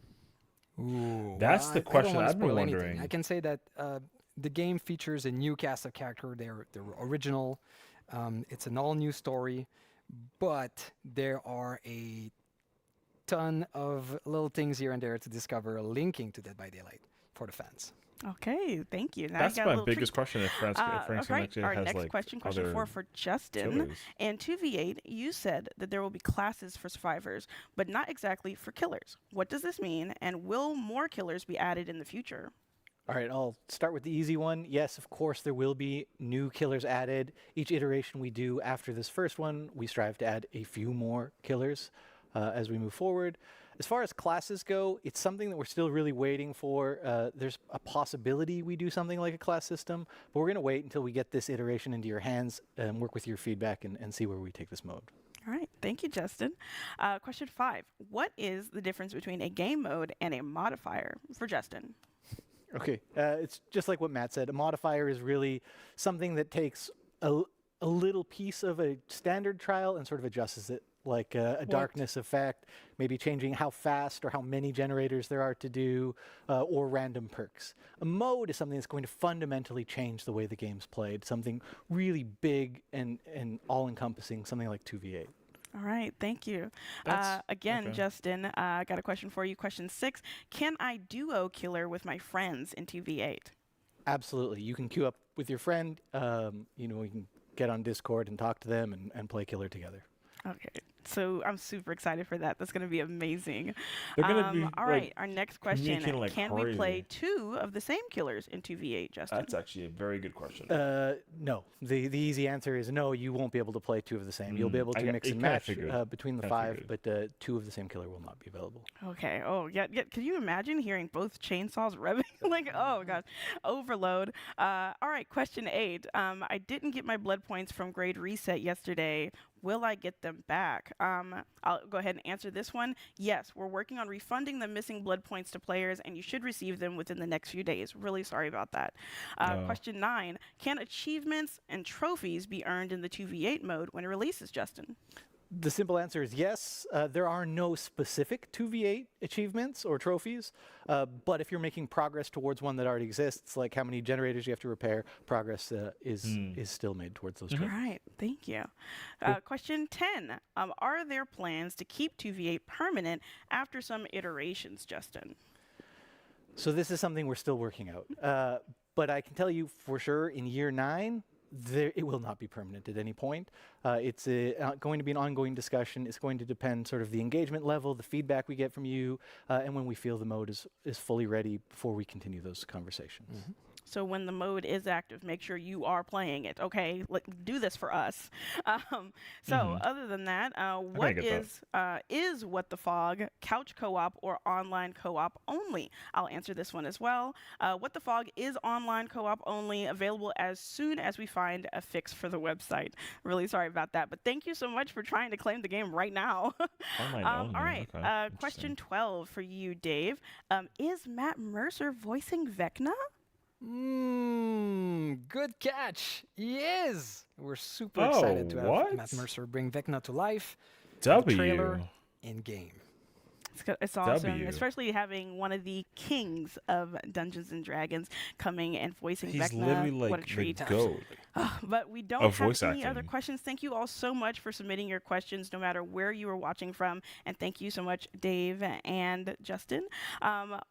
Ooh, that's the question I've been wondering. Anything. I can say that the game features a new cast of character. They're original. It's an all new story, but there are a ton of little things here and there to discover linking to Dead by Daylight for the fans. Okay, thank you. Now That's my biggest question. If Frank's actually our has next like question 4 for Justin. killers. In 2v8, you said that there will be classes for survivors, but not exactly for killers. What does this mean, and will more killers be added in the future? All right, I'll start with the easy one. Yes, of course, there will be new killers added. Each iteration we do after this first one, we strive to add a few more killers as we move forward. As far as classes go, it's something that we're still really waiting for. There's a possibility we do something like a class system, but we're going to wait until we get this iteration into your hands and work with your feedback and see where we take this mode. All right, thank you, Justin. Question 5: what is the difference between a game mode and a modifier for Justin? Okay, it's just like what Matt said. A modifier is really something that takes a little piece of a standard trial and sort of adjusts it, like a darkness effect, maybe changing how fast or how many generators there are to do, or random perks. A mode is something that's going to fundamentally change the way the game's played, something really big and all-encompassing, something like 2v8. All right, thank you. Again, Justin, I got a question for you. Question 6: can I duo killer with my friends in 2v8? Absolutely. You can queue up with your friend. You can get on Discord and talk to them and play killer together. Okay, so I'm super excited for that. That's going to be amazing. They're gonna be, all right, our next question: like can we play 2 of the same killers in 2v8, Justin? That's actually a very good question. No. The easy answer is no, you won't be able to play 2 of the same. You'll be able to mix and match between the 5, but 2 of the same killer will not be available. Okay. Oh, yeah. Can you imagine hearing both chainsaws revving? Like, oh, gosh. Overload. All right, question 8. I didn't get my blood points from grade reset yesterday. Will I get them back? I'll go ahead and answer this one. Yes, we're working on refunding the missing blood points to players, and you should receive them within the next few days. Really sorry about that. Question 9. Can achievements and trophies be earned in the 2v8 mode when it releases, Justin? The simple answer is yes. There are no specific 2v8 achievements or trophies, but if you're making progress towards one that already exists, like how many generators you have to repair, progress is still made towards those trophies. All right, thank you. Question 10. Are there plans to keep 2v8 permanent after some iterations, Justin? So this is something we're still working out. But I can tell you for sure in year 9, it will not be permanent at any point. It's going to be an ongoing discussion. It's going to depend sort of the engagement level, the feedback we get from you, and when we feel the mode is fully ready before we continue those conversations. Mm-hmm. So when the mode is active, make sure you are playing it, okay? Do this for us. Other than that, what is What the Fog couch co-op or online co-op only? I'll answer this one as well. What the Fog is online co-op only, available as soon as we find a fix for the website. Really sorry about that, but thank you so much for trying to claim the game right now. All right, okay. Question 12 for you, Dave. Is Matt Mercer voicing Vecna? Good catch. He is. We're super excited to have Matt Mercer bring Vecna to life. The trailer in game. It's awesome, especially having one of the kings of Dungeons and Dragons coming and voicing Vecna. He's literally like what a treat. the GOAT. But we don't have any other questions. Thank you all so much for submitting your questions, no matter where you are watching from. And thank you so much, Dave and Justin.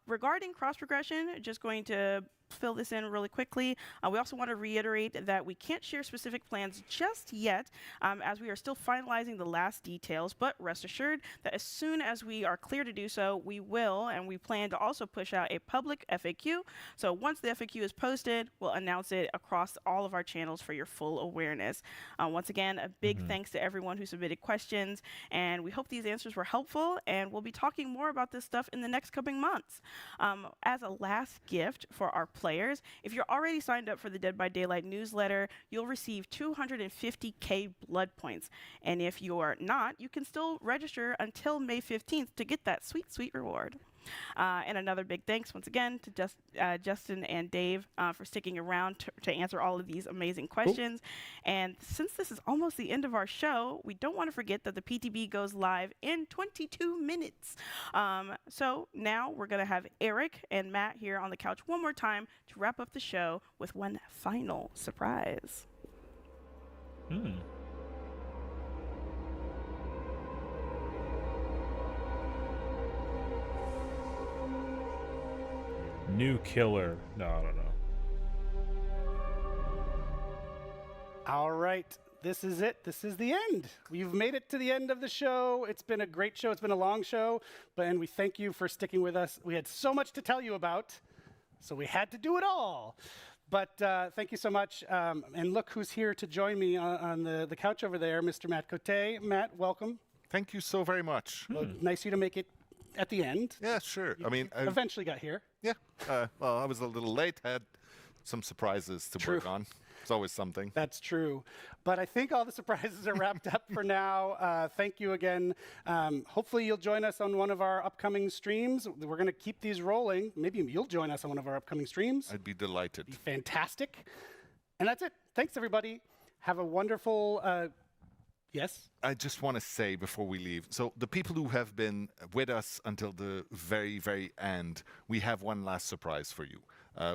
Regarding cross progression, just going to fill this in really quickly. We also want to reiterate that we can't share specific plans just yet, as we are still finalizing the last details, but rest assured that as soon as we are clear to do so, we will, and we plan to also push out a public FAQ. So once the FAQ is posted, we'll announce it across all of our channels for your full awareness. Once again, a big thanks to everyone who submitted questions, and we hope these answers were helpful, and we'll be talking more about this stuff in the next coming months. As a last gift for our players, if you're already signed up for the Dead by Daylight newsletter, you'll receive 250k blood points. And if you're not, you can still register until May 15th to get that sweet, sweet reward. And another big thanks once again to Justin and Dave for sticking around to answer all of these amazing questions. Cool. And since this is almost the end of our show, we don't want to forget that the PTB goes live in 22 minutes. So now we're going to have Eric and Matt here on the couch one more time to wrap up the show with one final surprise. New killer. No, I don't know. All right. This is it. This is the end. We've made it to the end of the show. It's been a great show. It's been a long show, and we thank you for sticking with us. We had so much to tell you about, so we had to do it all. But thank you so much. And look who's here to join me on the couch over there, Mr. Matt Cote. Matt, welcome. Thank you so very much. Well, nice of you to make it at the end. Yeah, sure. I eventually got here. Yeah. Well, I was a little late. Had some surprises to work on. It's always something. That's true. But I think all the surprises are wrapped up for now. Thank you again. Hopefully you'll join us on one of our upcoming streams. We're going to keep these rolling. Maybe you'll join us on one of our upcoming streams. I'd be delighted. Be fantastic. And that's it. Thanks, everybody. Have a wonderful... Yes? I just want to say before we leave, so the people who have been with us until the very, very end, we have one last surprise for you.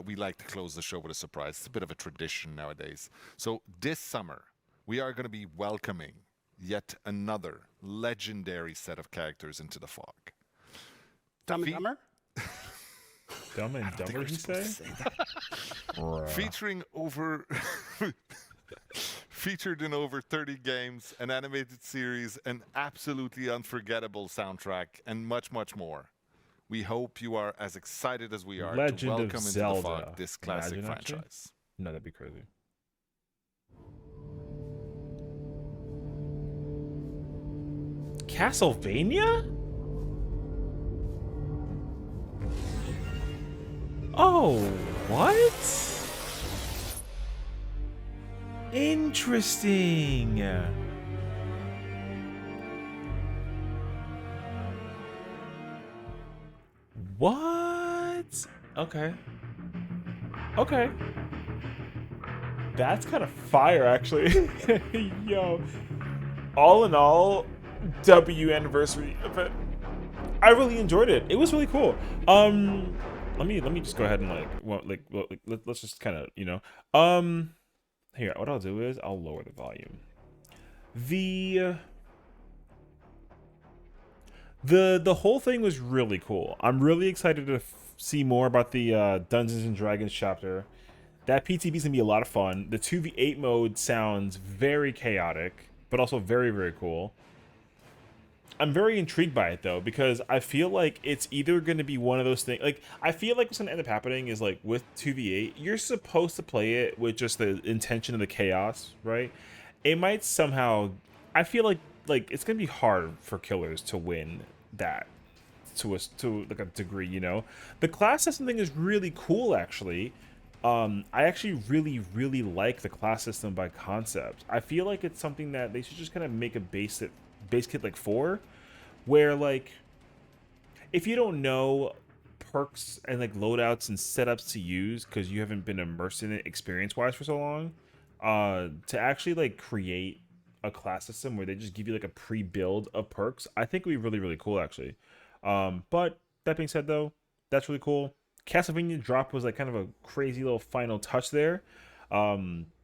We like to close the show with a surprise. It's a bit of a tradition nowadays. So this summer, we are going to be welcoming yet another legendary set of characters into the fog. Dumb and Dumber? Dumb and Dumber, you say? Featuring over... Featured in over 30 games, an animated series, an absolutely unforgettable soundtrack, and much, much more. We hope you are as excited as we are to welcome into the fog this classic franchise. No, that'd be crazy. Castlevania? Oh, what? Interesting. What? Okay. Okay. That's kind of fire, actually. Yo. All in all, W anniversary event. I really enjoyed it. It was really cool. Let me just go ahead and let's just kind of, you know. Here, what I'll do is I'll lower the volume. The whole thing was really cool. I'm really excited to see more about the Dungeons and Dragons chapter. That PTB is gonna be a lot of fun. The 2v8 mode sounds very chaotic, but also very, very cool. I'm very intrigued by it though, because I feel like it's either going to be one of those things. Like, I feel like what's going to end up happening is, like, with 2v8, you're supposed to play it with just the intention of the chaos, right? It might somehow, I feel like it's going to be hard for killers to win that to like a degree, you know. The class system thing is really cool, actually. I actually really like the class system by concept. I feel like it's something that they should just kind of make a base kit like 4, where, like, if you don't know perks and like loadouts and setups to use because you haven't been immersed in it experience wise for so long, to actually like create a class system where they just give you like a pre-build of perks, I think would be really cool, actually. But that being said, though, that's really cool. Castlevania drop was like kind of a crazy little final touch there.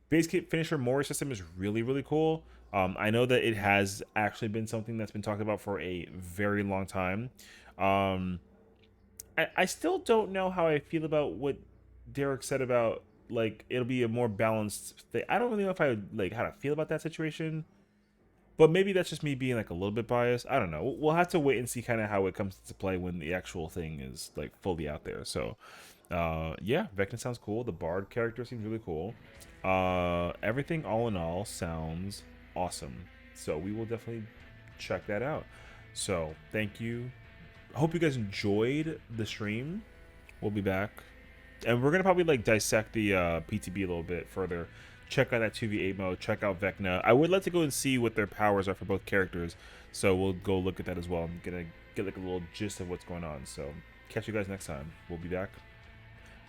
Base kit finisher Mori system is really cool. I know that it has actually been something that's been talked about for a very long time. I still don't know how I feel about what Derek said about like it'll be a more balanced thing. I don't really know if I would like how to feel about that situation, but maybe that's just me being like a little bit biased. I don't know. We'll have to wait and see kind of how it comes to play when the actual thing is like fully out there. So, yeah, Vecna sounds cool. The Bard character seems really cool. Everything all in all sounds awesome. So we will definitely check that out. So thank you. Hope you guys enjoyed the stream. We'll be back. And we're going to probably like dissect the PTB a little bit further. Check out that 2v8 mode. Check out Vecna. I would like to go and see what their powers are for both characters. So we'll go look at that as well. I'm going to get like a little gist of what's going on. So catch you guys next time. We'll be back.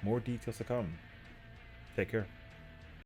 More details to come. Take care.